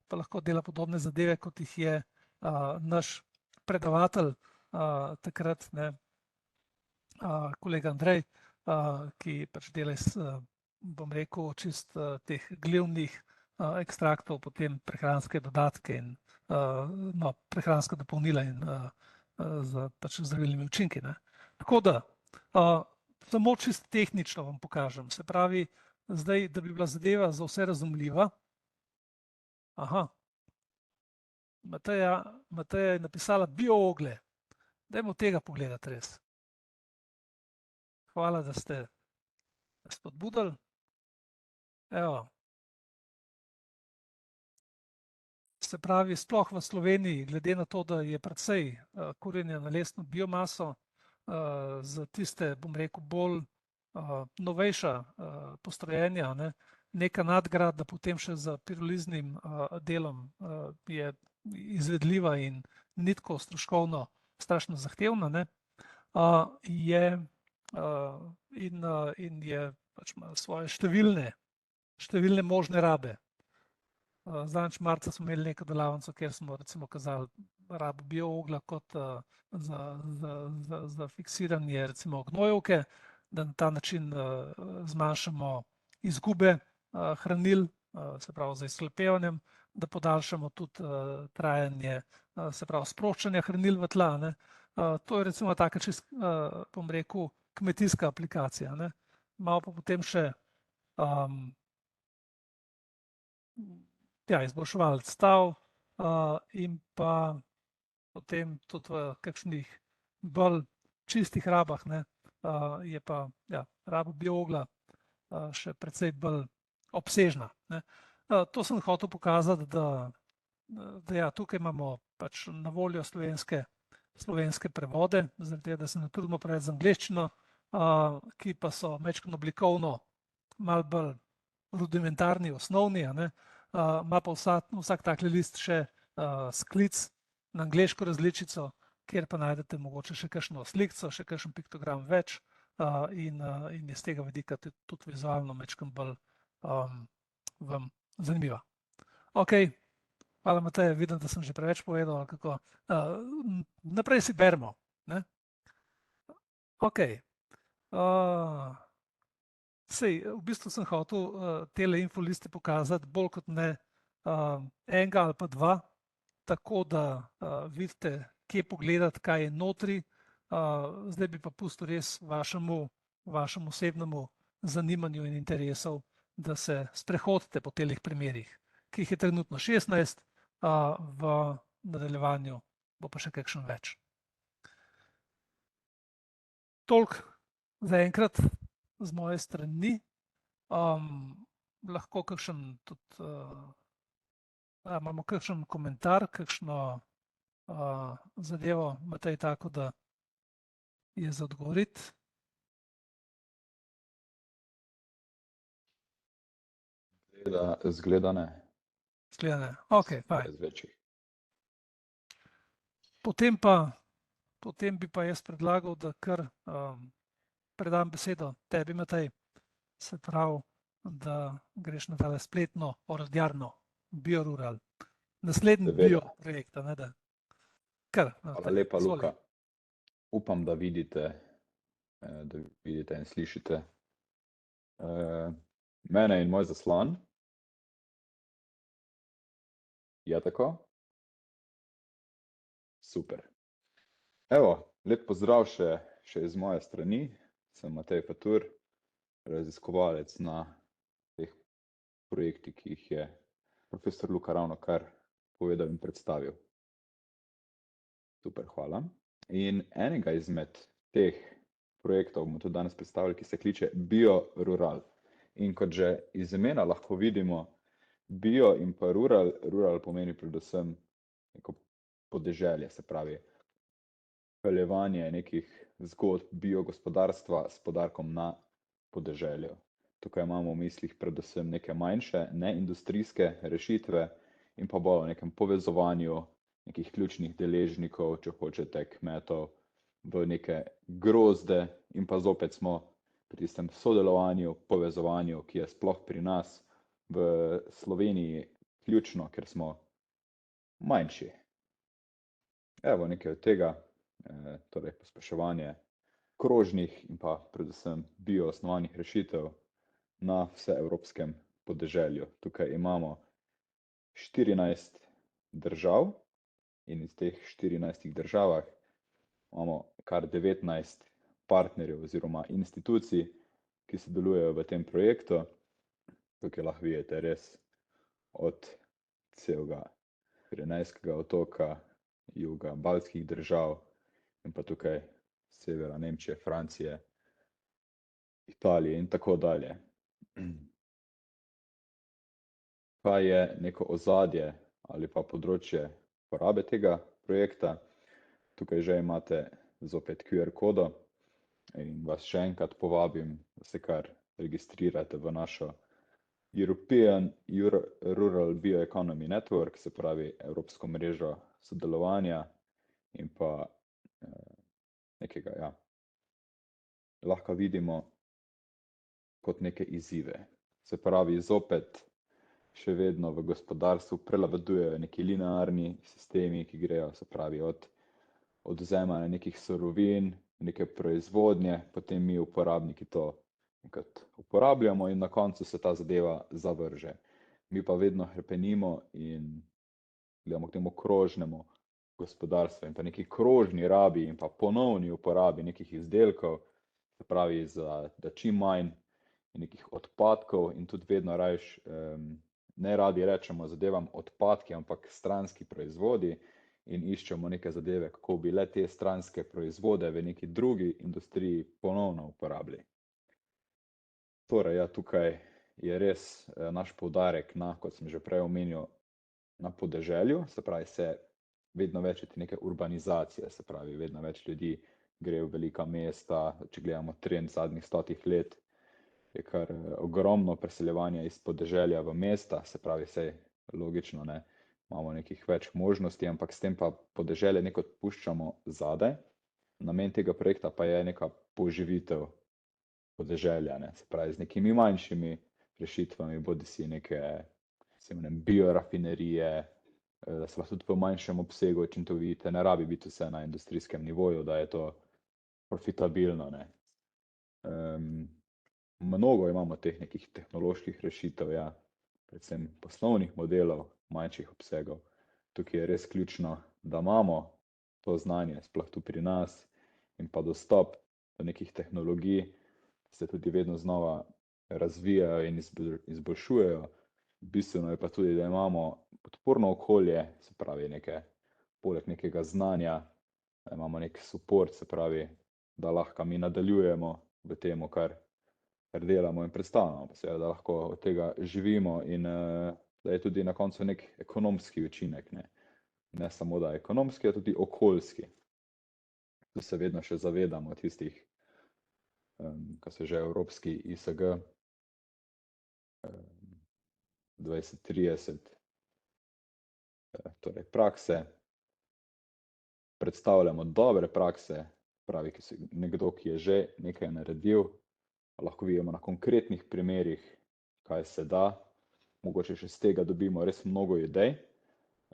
pa lahko dela podobne zadeve, kot jih je naš predavatelj takrat, ne, kolega Andrej, ki pač dela iz, bom rekel, čist teh glivnih ekstraktov, potem prehranske dodatke in prehranska dopolnila in z pač zdravilnimi učinki, ne. Tako da, samo čist tehnično vam pokažem, se pravi, zdaj, da bi bila zadeva za vse razumljiva. Mateja je napisala biooglje. Dajmo tega pogledati res. Hvala, da ste spodbudili. Evo. Se pravi, sploh v Sloveniji, glede na to, da je precej kurjenja na lesno biomaso, za tiste, bom rekel, bolj novejša postrojenja, ne, neka nadgradnja potem še za piroliznim delom je izvedljiva in ni tako stroškovno strašno zahtevna, ne, in je pač ima svoje številne možne rabe. Zadnjič marca smo imeli neko delavnico, kjer smo recimo kazali rabo biooglja kot za fiksiranje recimo gnojevke, da na ta način zmanjšamo izgube hranil, se pravi z izhlepevanjem, da podaljšamo tudi trajanje, se pravi sproščanja hranil v tla, ne. To je recimo taka čist, bom rekel, kmetijska aplikacija, ne. Malo pa potem še izboljševalec stav in pa potem tudi v kakšnih bolj čistih rabah, ne, je pa raba biooglja še precej bolj obsežna, ne. To sem hotel pokazati, da tukaj imamo pač na voljo slovenske prevode, zaradi tega, da se ne trudimo preveč z angleščino, ki pa so majčkeno oblikovno malo bolj rudimentarni, osnovni, a ne. Ima pa vsak takle list še sklic na angleško različico, kjer pa najdete mogoče še kakšno slikco, še kakšen piktogram več in je z tega vidika tudi vizualno majčkeno bolj vam zanimiva. Okej, hvala Mateja, vidim, da sem že preveč povedal, ali kako. Naprej si beremo, ne. Okej. Saj, v bistvu sem hotel tele infoliste pokazati bolj kot ne enega ali pa dva, tako da vidite, kje pogledati, kaj je notri. Zdaj bi pa pustil res vašemu osebnemu zanimanju in interesov, da se sprehodite po telih primerih, ki jih je trenutno 16, v nadaljevanju bo pa še kakšen več. Toliko zaenkrat z moje strani. Lahko kakšen tudi A imamo kakšen komentar, kakšno zadevo, Matej, tako da je za odgovoriti? Zgleda ne, Zgleda ne. Ok, fajn. brez večjih. Potem bi pa jaz predlagal, da kar predam besedo tebi, Matej, se pravi, da greš na tale spletno orodjarno BioRural. Naslednji Seveda. bio projekt, a ne da. Kar, Hvala lepa, Luka. Upam, da vidite in slišite mene in moj zaslon. Je tako? Super. Evo, lep pozdrav še iz moje strani. Sem Matej Fatur, raziskovalec na teh projektih, ki jih je profesor Luka ravnokar povedal in predstavil. Super, hvala. In enega izmed teh projektov bomo tudi danes predstavili, ki se kliče BioRural. In kot že iz imena lahko vidimo, bio in pa rural, rural pomeni predvsem neko podeželje, se pravi peljevanje nekih zgodb biogospodarstva s poudarkom na podeželju. Tukaj imamo v mislih predvsem neke manjše, neindustrijske rešitve in pa bolj o nekem povezovanju nekih ključnih deležnikov, če hočete, kmetov, v neke grozde in pa zopet smo pri tistem sodelovanju, povezovanju, ki je sploh pri nas v Sloveniji ključno, ker smo manjši. Evo nekaj od tega, torej pospeševanje krožnih in pa predvsem bioosnovanih rešitev na vseevropskem podeželju. Tukaj imamo 14 držav in iz teh 14 državah imamo kar 19 partnerjev oziroma institucij, ki sodelujejo v tem projektu. Tukaj lahko vidite res od celega Pirenejskega otoka, juga baltskih držav in pa tukaj severa Nemčije, Francije, Italije in tako dalje. Kaj je neko ozadje ali pa področje porabe tega projekta? Tukaj že imate zopet QR kodo in vas še enkrat povabim, da se kar registrirate v našo European Rural Bioeconomy Network, se pravi Evropsko mrežo sodelovanja in pa nekega, ja, lahko vidimo kot neke izzive. Se pravi, zopet še vedno v gospodarstvu prevladujejo neki linearni sistemi, ki grejo, se pravi, od odvzemanja nekih surovin, neke proizvodnje, potem mi uporabniki to enkrat uporabljamo in na koncu se ta zadeva zavrže. Mi pa vedno hrepenimo in gledamo k temu krožnemu gospodarstvu in pa neki krožni rabi in pa ponovni uporabi nekih izdelkov, se pravi, da čim manj nekih odpadkov in tudi vedno rajš ne radi rečemo zadevam odpadki, ampak stranski proizvodi in iščemo neke zadeve, kako bi le te stranske proizvode v neki drugi industriji ponovno uporabili. Torej, ja, tukaj je res naš poudarek na, kot sem že prej omenil, na podeželju, se pravi, se vedno več je neke urbanizacije, se pravi, vedno več ljudi gre v velika mesta, če gledamo trend zadnjih 100 let, je kar ogromno preseljevanja iz podeželja v mesta, se pravi, sej logično, ne, imamo nekih več možnosti, ampak s tem pa podeželje neko puščamo zadaj. Namen tega projekta pa je neka poživitev podeželja, ne, se pravi, z nekimi manjšimi rešitvami, bodisi neke biorafinerije, da se lahko tudi v manjšem obsegu učinkovite, ne rabi biti vse na industrijskem nivoju, da je to profitabilno, ne. Mnogo imamo teh nekih tehnoloških rešitev, ja, predvsem poslovnih modelov, manjših obsegov. Tukaj je res ključno, da imamo to znanje, sploh tu pri nas, in pa dostop do nekih tehnologij, ki se tudi vedno znova razvijajo in izboljšujejo. Bistveno je pa tudi, da imamo podporno okolje, se pravi, poleg nekega znanja, da imamo nek support, se pravi, da lahko mi nadaljujemo v tem, kar delamo in predstavljamo, seveda, da lahko od tega živimo in da je tudi na koncu nek ekonomski učinek, ne samo da ekonomski, a tudi okoljski. Tu se vedno še zavedamo tistih, ko so že evropski ISG 2030, torej prakse, predstavljamo dobre prakse, pravi nekdo, ki je že nekaj naredil, lahko vidimo na konkretnih primerih, kaj se da, mogoče še z tega dobimo res mnogo idej,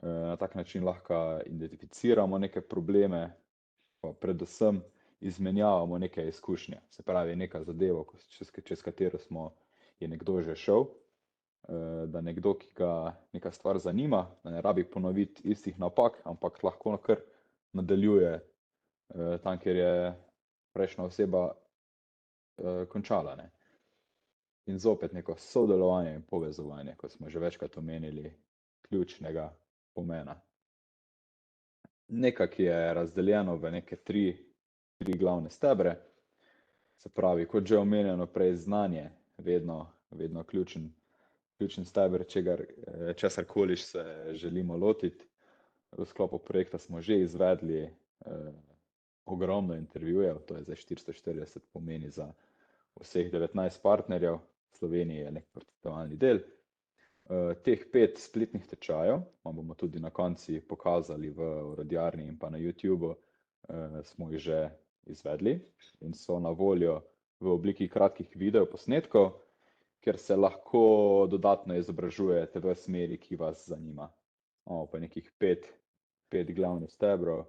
na tak način lahko identificiramo neke probleme, pa predvsem izmenjavamo neke izkušnje, se pravi neka zadeva, čez katero je nekdo že šel, da nekdo, ki ga neka stvar zanima, da ne rabi ponoviti istih napak, ampak lahko kar nadaljuje tam, kjer je prejšnja oseba končala. In zopet neko sodelovanje in povezovanje, kot smo že večkrat omenili, ključnega pomena. Nekaj, ki je razdeljeno v neke tri glavne stebre, se pravi, kot že omenjeno prej, znanje, vedno ključen steber, česarkoli se želimo lotiti. V sklopu projekta smo že izvedli ogromno intervjujev, to je zdaj 440, pomeni za vseh 19 partnerjev, v Sloveniji je nek prototipovalni del. Teh 5 spletnih tečajev, vam bomo tudi na koncu pokazali v orodjarni in pa na YouTubeu, smo jih že izvedli in so na voljo v obliki kratkih videoposnetkov, kjer se lahko dodatno izobražujete v smeri, ki vas zanima. Imamo pa nekih 5 glavnih stebrov,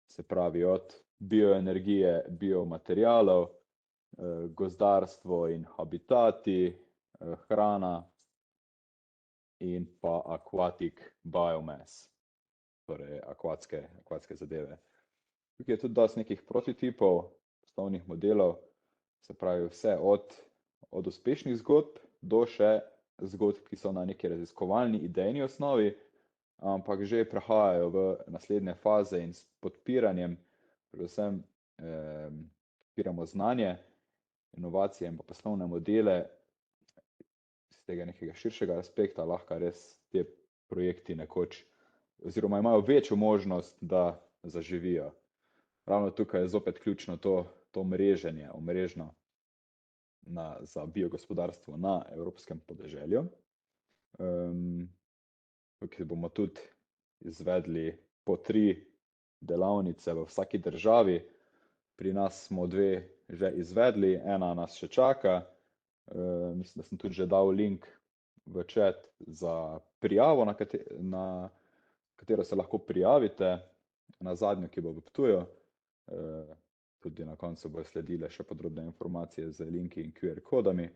se pravi od bioenergije, biomaterialov, gozdarstvo in habitati, hrana in pa aquatic biomass, torej akvatske zadeve. Tukaj je tudi dosti nekih prototipov, poslovnih modelov, se pravi vse od uspešnih zgodb do še zgodb, ki so na neki raziskovalni idejni osnovi, ampak že prehajajo v naslednje faze in s podpiranjem, predvsem podpiramo znanje, inovacije in pa poslovne modele, z tega nekega širšega aspekta lahko res te projekti nekoč, oziroma imajo večjo možnost, da zaživijo. Ravno tukaj je zopet ključno to mreženje, omrežno za biogospodarstvo na evropskem podeželju. Tukaj bomo tudi izvedli po 3 delavnice v vsaki državi. Pri nas smo 2 že izvedli, ena nas še čaka. Mislim, da sem tudi že dal link v chat za prijavo, na katero se lahko prijavite, na zadnjo, ki bo v Ptuju. Tudi na koncu bodo sledile še podrobne informacije z linki in QR kodami.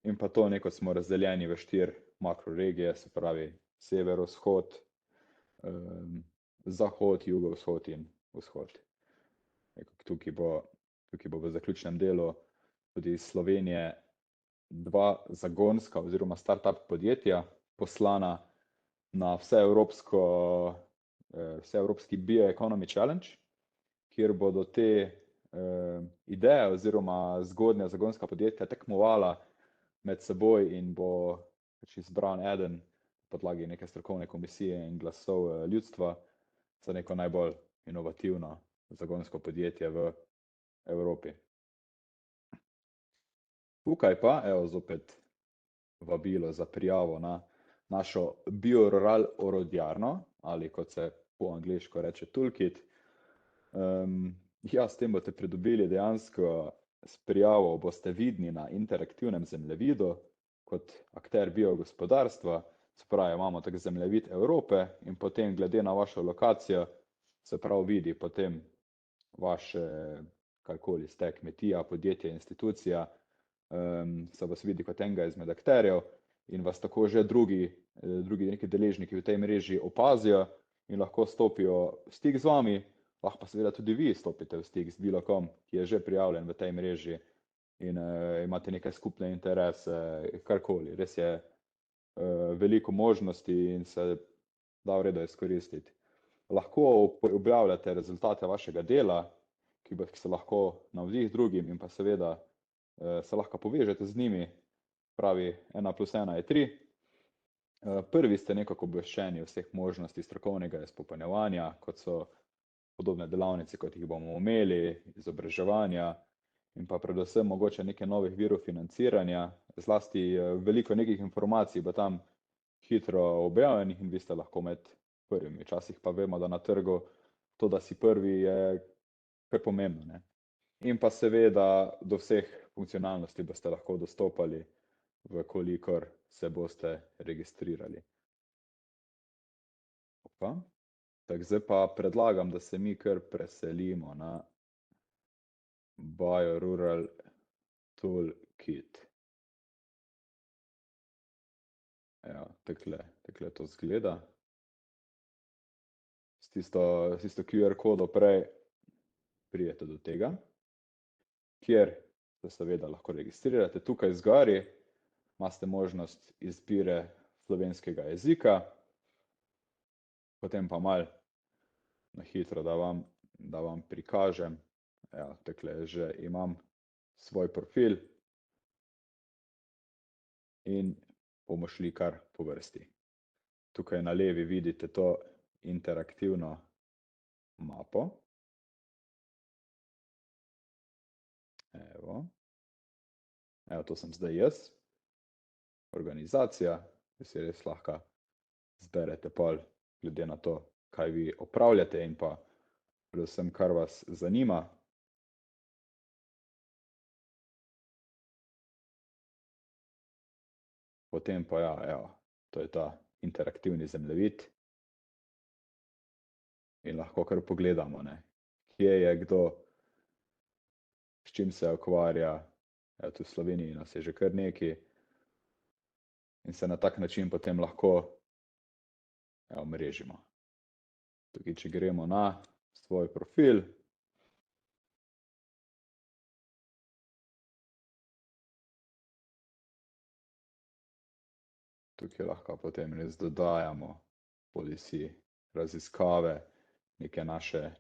In pa to neko smo razdeljeni v 4 makroregije, se pravi severovzhod, zahod, jugovzhod in vzhod. Tukaj bo v zaključnem delu tudi iz Slovenije 2 zagonska oziroma startup podjetja poslana na vseevropski Bioeconomy Challenge, kjer bodo te ideje oziroma zgodnja zagonska podjetja tekmovala med seboj in bo izbran eden na podlagi neke strokovne komisije in glasov ljudstva za neko najbolj inovativno zagonsko podjetje v Evropi. Tukaj pa, evo zopet vabilo za prijavo na našo Biorural orodjarno, ali kot se po angleško reče toolkit. Ja, s tem boste pridobili dejansko s prijavo, boste vidni na interaktivnem zemljevidu kot akter biogospodarstva, se pravi, imamo tak zemljevid Evrope in potem glede na vašo lokacijo se prav vidi potem vaše, karkoli ste, kmetija, podjetje, institucija, se vas vidi kot enega izmed akterjev in vas tako že drugi neki deležniki v tej mreži opazijo in lahko stopijo v stik z vami, lahko pa seveda tudi vi stopite v stik z bilo kom, ki je že prijavljen v tej mreži in imate neke skupne interese, karkoli. Res je veliko možnosti in se da v redu izkoristiti. Lahko objavljate rezultate vašega dela, ki se lahko navdih drugim in pa seveda se lahko povežete z njimi, pravi 1+1 je 3. Prvi ste nekako obveščeni o vseh možnosti strokovnega izpopolnjevanja, kot so podobne delavnice, kot jih bomo imeli, izobraževanja in pa predvsem mogoče nekaj novih virov financiranja, zlasti veliko nekih informacij bo tam hitro objavljenih in vi ste lahko med prvimi. Včasih pa vemo, da na trgu to, da si prvi, je kar pomembno, ne. In pa seveda do vseh funkcionalnosti boste lahko dostopali, v kolikor se boste registrirali. Opa. Tako, zdaj pa predlagam, da se mi kar preselimo na Biorural Toolkit. Ja, takole to izgleda. S tisto QR kodo prej pridete do tega, kjer se seveda lahko registrirate. Tukaj zgoraj imate možnost izbire slovenskega jezika, potem pa malo na hitro, da vam prikažem. Ja, takole že imam svoj profil in bomo šli kar po vrsti. Tukaj na levi vidite to interaktivno mapo. Evo, to sem zdaj jaz. Organizacija, ki si res lahko zberete pol glede na to, kaj vi opravljate in pa predvsem, kar vas zanima. Potem pa ja, evo, to je ta interaktivni zemljevid. In lahko kar pogledamo, ne, kje je kdo, s čim se ukvarja. Evo, tu v Sloveniji nas je že kar nekaj. In se na tak način potem lahko mrežimo. Tukaj, če gremo na svoj profil. Tukaj lahko potem res dodajamo bodisi raziskave, neke naše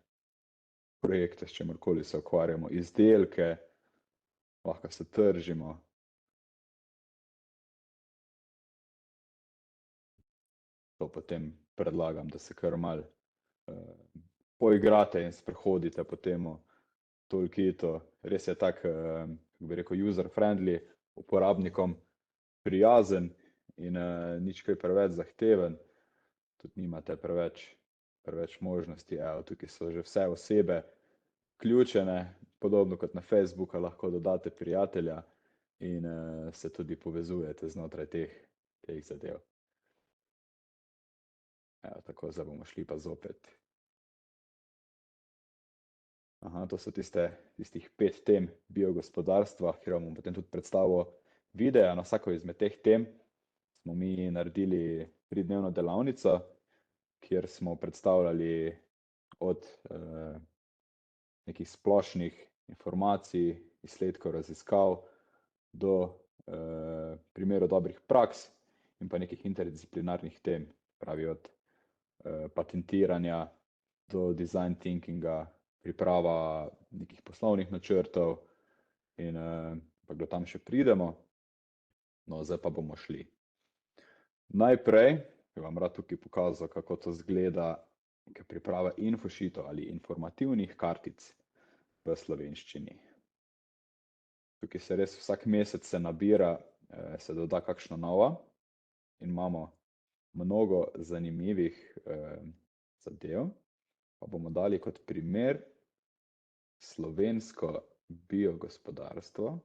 projekte, s čemerkoli se ukvarjamo, izdelke, lahko se tržimo. To potem predlagam, da se kar malo poigrate in sprehodite po temu toolkitu. Res je tak, kako bi rekel, user-friendly, uporabnikom prijazen in nič kaj preveč zahteven. Tudi nimate preveč možnosti. Evo, tukaj so že vse osebe vključene, podobno kot na Facebooku, lahko dodate prijatelja in se tudi povezujete znotraj teh zadev. Evo, tako, zdaj bomo šli pa zopet. Aha, to so tistih 5 tem biogospodarstva, kjer vam bom potem tudi predstavil videa. Na vsako izmed teh tem smo mi naredili 3-dnevno delavnico, kjer smo predstavljali od nekih splošnih informacij, izsledkov, raziskav do primerov dobrih praks in pa nekih interdisciplinarnih tem, pravi od patentiranja do design thinkinga, priprava nekih poslovnih načrtov in pa do tam še pridemo. No, zdaj pa bomo šli. Najprej bi vam rad tukaj pokazal, kako to izgleda, priprava infosheetov ali informativnih kartic v slovenščini. Tukaj se res vsak mesec se nabira, se doda kakšna nova in imamo mnogo zanimivih zadev. Pa bomo dali kot primer slovensko biogospodarstvo.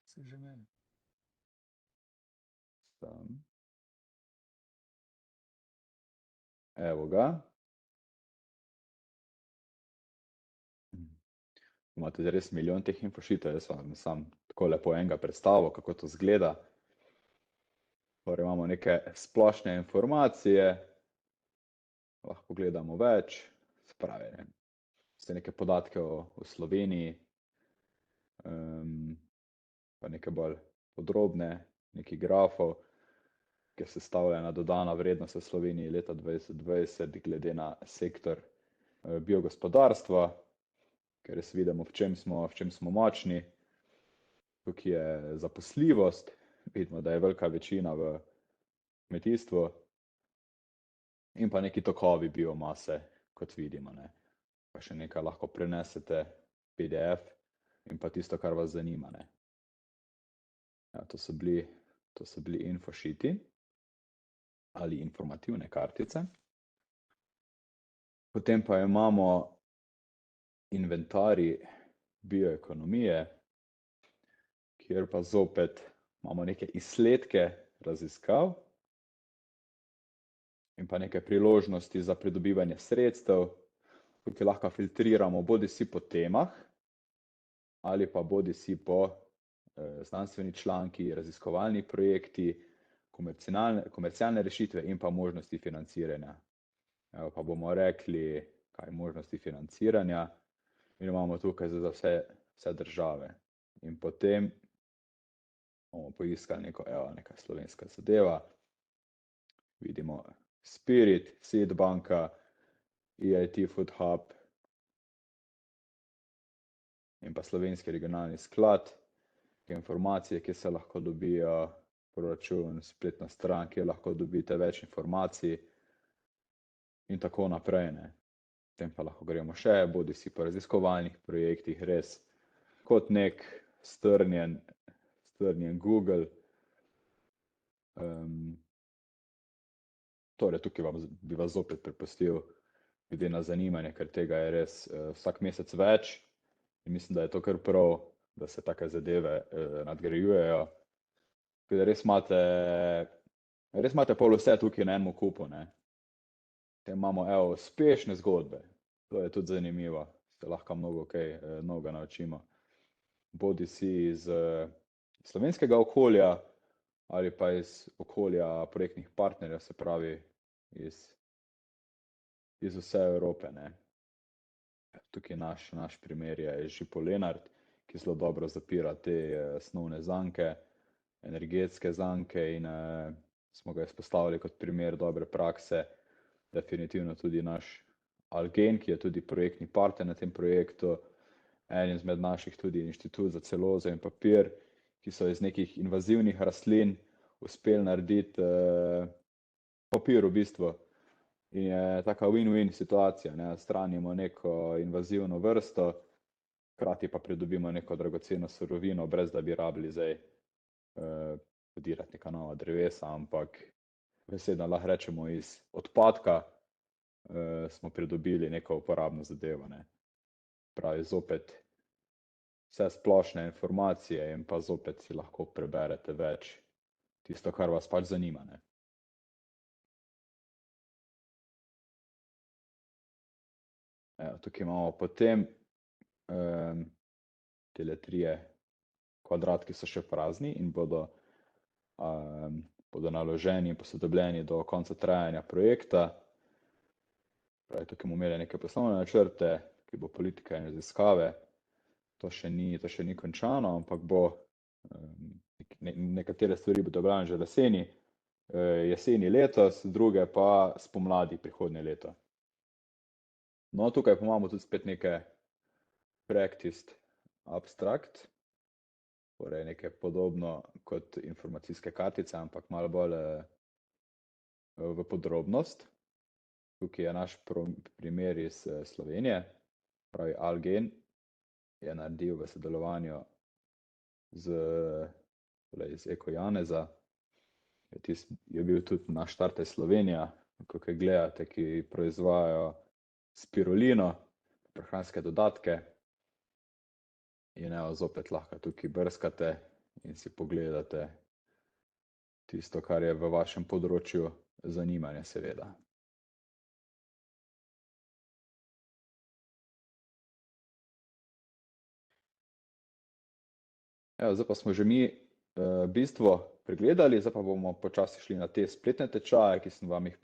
Se že meni. Evo ga. Imate res milijon teh infosheetov, jaz vam sam tako lepo enega predstavil, kako to izgleda. Torej imamo neke splošne informacije, lahko gledamo več, se pravi, neke podatke o Sloveniji, pa neke bolj podrobne, nekaj grafov, ki je sestavljena dodana vrednost v Sloveniji leta 2020 glede na sektor biogospodarstva, ker res vidimo, v čem smo močni. Tukaj je zaposljivost, vidimo, da je velika večina v kmetijstvu, in pa neki tokovi biomase, kot vidimo, ne. Pa še nekaj lahko prenesete PDF in pa tisto, kar vas zanima, ne. Ja, to so bili infosheeti ali informativne kartice. Potem pa imamo inventarij bioekonomije, kjer pa zopet imamo neke izsledke raziskav in pa neke priložnosti za pridobivanje sredstev. Tukaj lahko filtriramo bodisi po temah ali pa bodisi po znanstveni članki, raziskovalni projekti, komercialne rešitve in pa možnosti financiranja. Evo, pa bomo rekli, kaj možnosti financiranja. In imamo tukaj za vse države. In potem bomo poiskali neka slovenska zadeva. Vidimo Spirit, Seed banka, EIT Food Hub in pa Slovenski regionalni sklad. Informacije, ki se lahko dobijo, proračun, spletna stran, kjer lahko dobite več informacij in tako naprej, ne. Potem pa lahko gremo še, bodisi po raziskovalnih projektih, res kot nek strnjen Google. Torej, tukaj bi vas zopet prepustil glede na zanimanje, ker tega je res vsak mesec več in mislim, da je to kar prav, da se take zadeve nadgrajujejo. Ker res imate pol vse tukaj na enem kupu, ne. Potem imamo, uspešne zgodbe. To je tudi zanimivo, se lahko mnogo kaj novega naučimo. Bodisi iz slovenskega okolja ali pa iz okolja projektnih partnerjev, se pravi iz vse Evrope, ne. Tukaj naš primer je Žipo Lenart, ki zelo dobro zapira te osnovne zanke, energetske zanke in smo ga izpostavili kot primer dobre prakse. Definitivno tudi naš Algen, ki je tudi projektni partner na tem projektu, en izmed naših tudi Inštitut za celulozo in papir, ki so iz nekih invazivnih rastlin uspeli narediti papir v bistvu. In je taka win-win situacija, ne, odstranimo neko invazivno vrsto, hkrati pa pridobimo neko dragoceno surovino, brez da bi rabili zdaj podirati neka nova drevesa, ampak besedno lahko rečemo iz odpadka smo pridobili neko uporabno zadevo, ne. Pravi zopet vse splošne informacije in pa zopet si lahko preberete več tisto, kar vas pač zanima, ne. Evo, tukaj imamo potem tele 3 kvadratki so še prazni in bodo naloženi in posodobljeni do konca trajanja projekta. Pravi, tukaj bomo imeli neke poslovne načrte, ki bo politika in raziskave. To še ni končano, ampak bo nekatere stvari bodo objavljene že jeseni letos, druge pa spomladi prihodnje leto. No, tukaj pa imamo tudi spet neke practiced abstract, torej nekaj podobno kot informacijske kartice, ampak malo bolj v podrobnost. Tukaj je naš primer iz Slovenije, pravi Algen je naredil v sodelovanju iz Eko Janeza. Je bil tudi naš Startaj Slovenija, kakor gledate, ki proizvajajo spirulino, prehranske dodatke. In evo, zopet lahko tukaj brskate in si pogledate tisto, kar je v vašem področju zanimanja, seveda. Evo, zdaj pa smo že mi bistvo pregledali, zdaj pa bomo počasi šli na te spletne tečaje, ki sem vam jih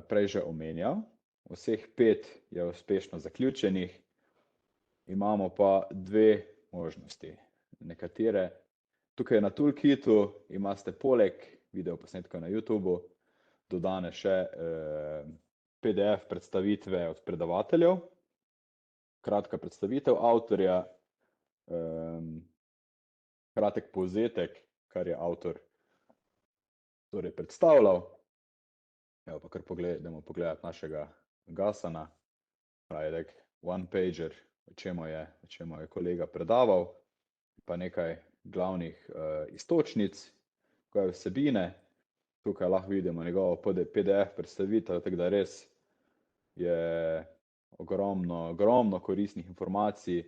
prej že omenjal. Vseh 5 je uspešno zaključenih, imamo pa 2 možnosti. Nekatere, tukaj na toolkitu imate poleg videoposnetka na YouTubu dodane še PDF predstavitve od predavateljev, kratka predstavitev avtorja, kratek povzetek, kar je avtor torej predstavljal. Evo pa kar idemo pogledati našega Gasana, pravi tak one pager, o čemu je kolega predaval, pa nekaj glavnih iztočnic, koje vsebine. Tukaj lahko vidimo njegovo PDF predstavitev, tako da res je ogromno koristnih informacij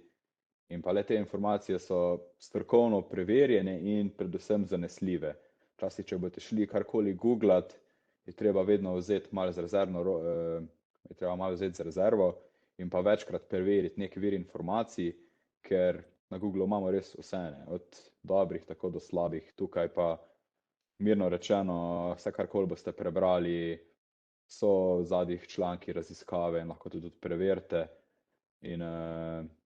in pa le te informacije so strokovno preverjene in predvsem zanesljive. Včasih, če boste šli karkoli googlati, je treba vedno vzeti malo z rezervo in pa večkrat preveriti nek vir informacij, ker na Googlu imamo res vse, od dobrih tako do slabih. Tukaj pa mirno rečeno, vse karkoli boste prebrali, so v zadnjih članki raziskave in lahko tudi preverite in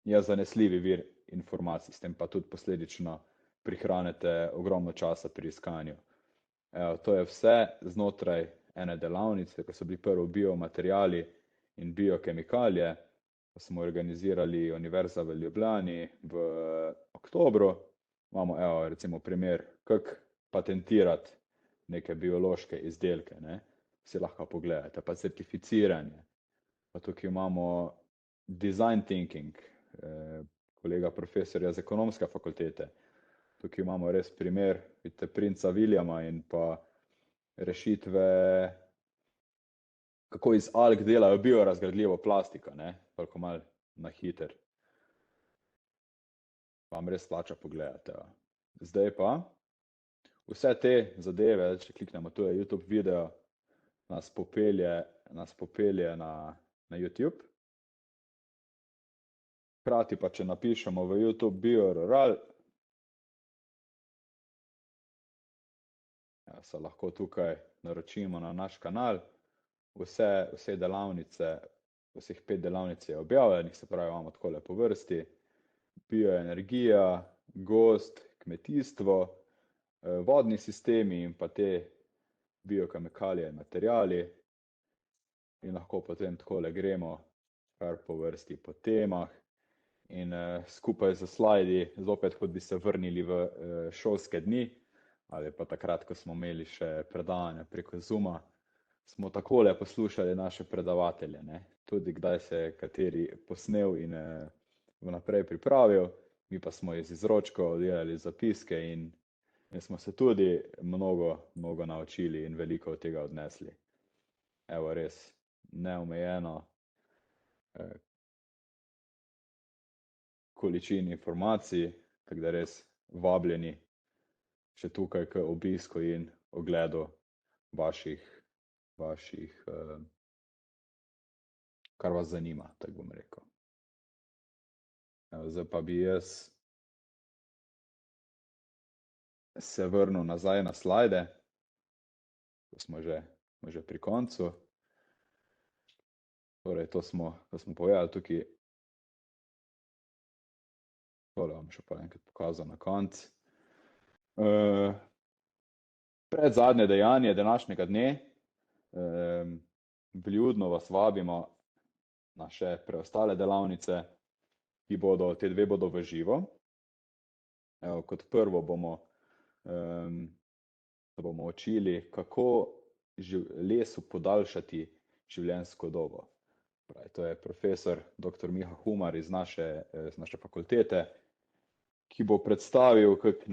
je zanesljivi vir informacij, s tem pa tudi posledično prihranite ogromno časa pri iskanju. Evo, to je vse znotraj ene delavnice, ko so bili prvo biomateriali in biokemikalije, ko smo organizirali Univerza v Ljubljani v oktobru. Imamo recimo primer, kako patentirati neke biološke izdelke, si lahko pogledate, pa certificiranje. Pa tukaj imamo design thinking, kolega profesorja z ekonomske fakultete. Tukaj imamo res primer, vidite, princa Williama in pa rešitve, kako iz alg delajo biorazgradljivo plastiko, toliko malo na hiter. Vam res splača pogledati. Zdaj pa, vse te zadeve, če kliknemo, tu je YouTube video, nas popelje na YouTube. Hkrati pa, če napišemo v YouTube Biorural, se lahko tukaj naročimo na naš kanal. Vse delavnice, vseh 5 delavnic je objavljenih, se pravi, imamo takole po vrsti. Bioenergija, gozd, kmetijstvo, vodni sistemi in pa te biokemikalije in materiali. In lahko potem takole gremo kar po vrsti po temah in skupaj z slajdi, zopet kot bi se vrnili v šolske dni, ali pa takrat, ko smo imeli še predavanja preko Zooma, smo takole poslušali naše predavatelje, tudi kdaj se je kateri posnel in vnaprej pripravil, mi pa smo iz izročkov delali zapiske in smo se tudi mnogo naučili in veliko od tega odnesli. Evo, res neomejeno količini informacij, tako da res vabljeni še tukaj k obisku in ogledu vaših, kar vas zanima, tako bom rekel. Zdaj pa bi jaz se vrnil nazaj na slajde, ko smo že pri koncu. Torej, to smo povedali tukaj. Tole vam še pa enkrat pokazal na koncu. Predzadnje dejanje današnjega dne, vljudno vas vabimo na še preostale delavnice, te 2 bodo v živo. Evo, kot prvo bomo učili, kako lesu podaljšati življenjsko dobo. Pravi, to je profesor dr. Miha Humar iz naše fakultete, ki bo predstavil, kako,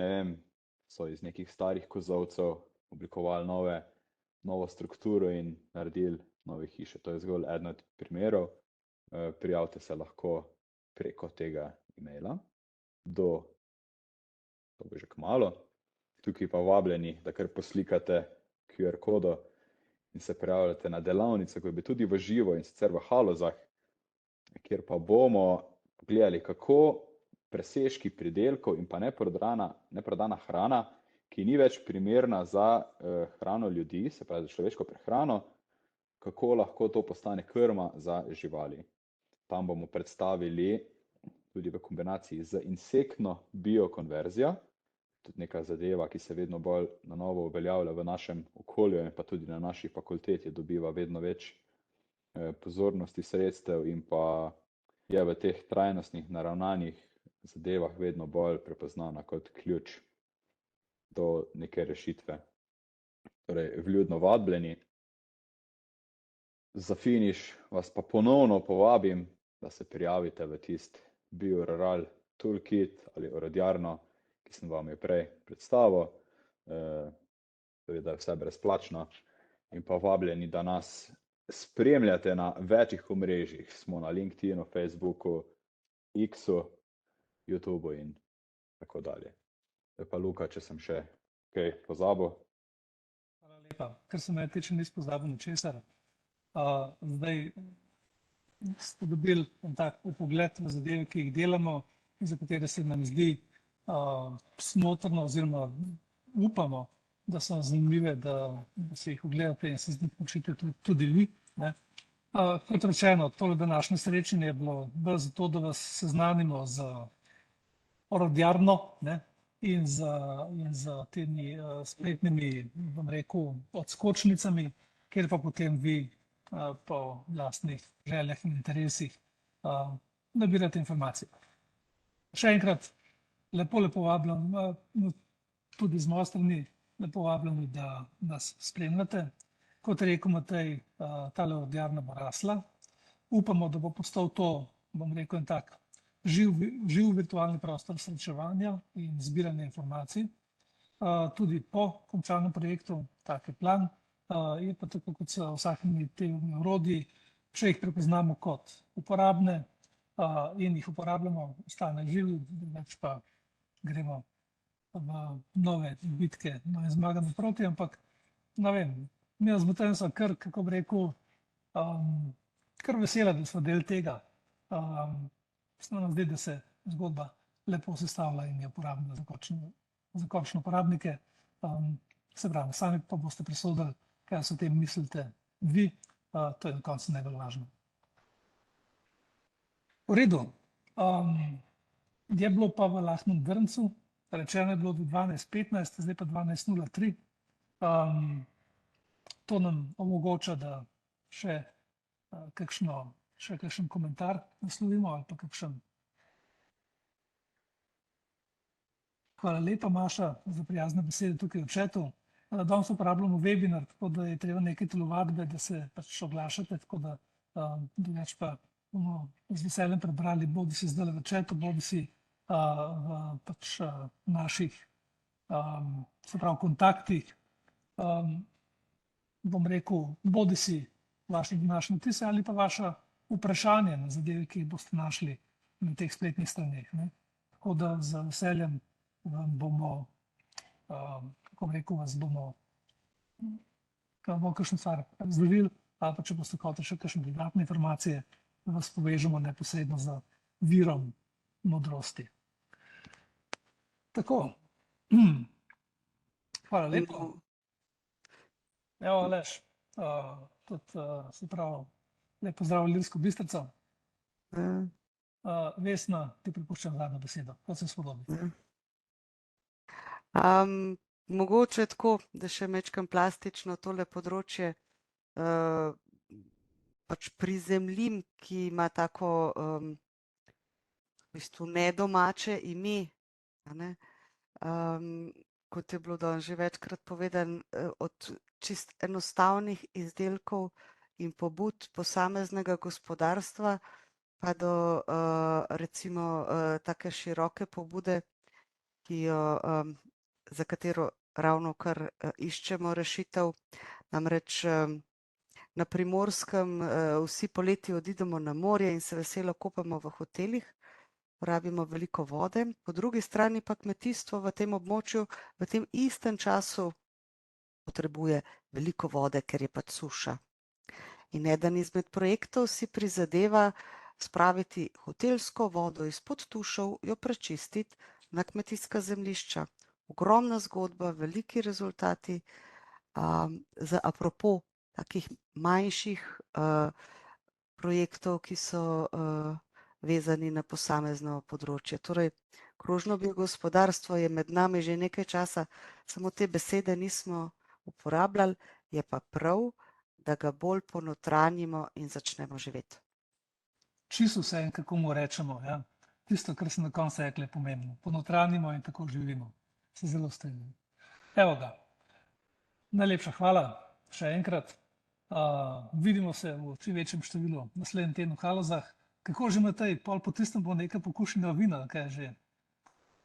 so iz nekih starih kozolcev oblikovali novo strukturo in naredili nove hiše. To je zgolj eden od primerov. Prijavite se lahko preko tega e-maila to bo že kmalu. Tukaj pa vabljeni, da kar poslikate QR kodo in se prijavljate na delavnice, ko bi tudi v živo in sicer v Halozah, kjer pa bomo gledali, kako presežki pridelkov in pa neprodana hrana, ki ni več primerna za hrano ljudi, se pravi za človeško prehrano, kako lahko to postane krma za živali. Tam bomo predstavili tudi v kombinaciji z insektno biokonverzijo, tudi neka zadeva, ki se vedno bolj na novo uveljavlja v našem okolju in pa tudi na naši fakulteti dobiva vedno več pozornosti, sredstev in pa je v teh trajnostnih, naravnanih zadevah vedno bolj prepoznana kot ključ do neke rešitve. Torej, vljudno vabljeni. Za finiš vas pa ponovno povabim, da se prijavite v tisti Biorural Toolkit ali orodjarno, ki sem vam jo prej predstavil. Seveda je vse brezplačno. In pa vabljeni, da nas spremljate na večjih omrežjih. Smo na LinkedInu, Facebooku, X-u, YouTubeu in tako dalje. Zdaj pa Luka, če sem še kaj pozabil. Hvala lepa. Ker se me tiče, nisem pozabil ničesar. Zdaj ste dobili en tak vpogled v zadeve, ki jih delamo in za katere se nam zdi smotrno oziroma upamo, da so zanimive, da se jih ogledate in se z njih naučite tudi vi. Kot rečeno, tole današnje srečanje je bilo bolj zato, da vas seznanimo z orodjarno in z temi spletnimi, bom rekel, odskočnicami, kjer pa potem vi po vlastnih željah in interesih nabirate informacije. Še enkrat, lepo vabljam, tudi z moje strani, lepo vabljam, da nas spremljate. Kot je rekel Matej, tale orodjarna bo rasla. Upamo, da bo postal to, bom rekel, en tak živ virtualni prostor srečevanja in zbiranja informacij. Tudi po končanem projektu, tak je plan. Je pa tako kot s vsakimi temi orodji, če jih prepoznamo kot uporabne in jih uporabljamo, ostane živi, več pa gremo v nove bitke, nove zmage naproti, ampak ne vem, mi z Matejem smo kar, kako bi rekel, kar vesela, da smo del tega. Se nam zdi, da se zgodba lepo sestavlja in je uporabna za končne uporabnike. Se pravi, sami pa boste presodili, kaj se o tem mislite vi, to je na koncu najbolj važno. V redu, je bilo pa v Lahnem Grncu, rečeno je bilo do 12:15, zdaj pa 12:03. To nam omogoča, da še kakšen komentar naslovimo ali pa kakšen. Hvala lepa, Maša, za prijazne besede tukaj v chatu. Danes uporabljamo webinar, tako da je treba nekaj telovadbe, da se pač oglašate, tako da drugače pa bomo z veseljem prebrali, bodi si zdaj v chatu, bodi si v pač naših, se pravi, kontaktih. Bom rekel, bodi si vaših današnjih vtise ali pa vaša vprašanja na zadeve, ki jih boste našli na teh spletnih straneh. Tako da z veseljem vam bomo, kako rekel, vas bomo kakšno stvar razložili, ali pa če boste hoteli še kakšne dodatne informacije, vas povežemo neposredno z virom modrosti. Tako. Hvala lepa. Evo, Aleš, tudi, se pravi, lep pozdrav v Ilirsko Bistrico. Vesna, ti prepuščam zadnjo besedo. Kot se spodobi. Mogoče tako, da še mečkam plastično tole področje pač prizemljim, ki ima tako v bistvu nedomače ime, kot je bilo danes že večkrat povedano, od čist enostavnih izdelkov in pobud posameznega gospodarstva pa do recimo take široke pobude, za katero ravno kar iščemo rešitev. Namreč na Primorskem vsi poleti odidemo na morje in se veselo kopamo v hotelih, porabimo veliko vode, po drugi strani pa kmetijstvo v tem območju v tem istem času potrebuje veliko vode, ker je pač suša. In eden izmed projektov si prizadeva spraviti hotelsko vodo izpod tušev, jo prečistiti na kmetijska zemljišča. Ogromna zgodba, veliki rezultati, za apropo takih manjših projektov, ki so vezani na posamezno področje. Torej, krožno biogospodarstvo je med nami že nekaj časa, samo te besede nismo uporabljali, je pa prav, da ga bolj ponotranjimo in začnemo živeti. Čisto vse in kako mu rečemo, ja. Tisto, kar sem na koncu rekla, je pomembno. Ponotranjimo in tako živimo. Se zelo strinjam. Evo ga. Najlepša hvala še enkrat. Vidimo se v čim večjem številu naslednji teden v Halozah. Kako že, Matej, pol po tistem bo nekaj pokušenega vina, ali kaj že?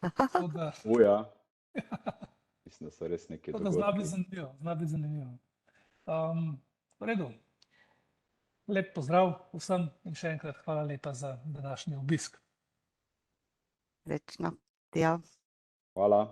Tako da, Uja. Mislim, da so res neki tako da zna biti dogodki. zanimivo, zna biti zanimivo. V redu. Lep pozdrav vsem in še enkrat hvala lepa za današnji obisk. Večno. Ja. Hvala.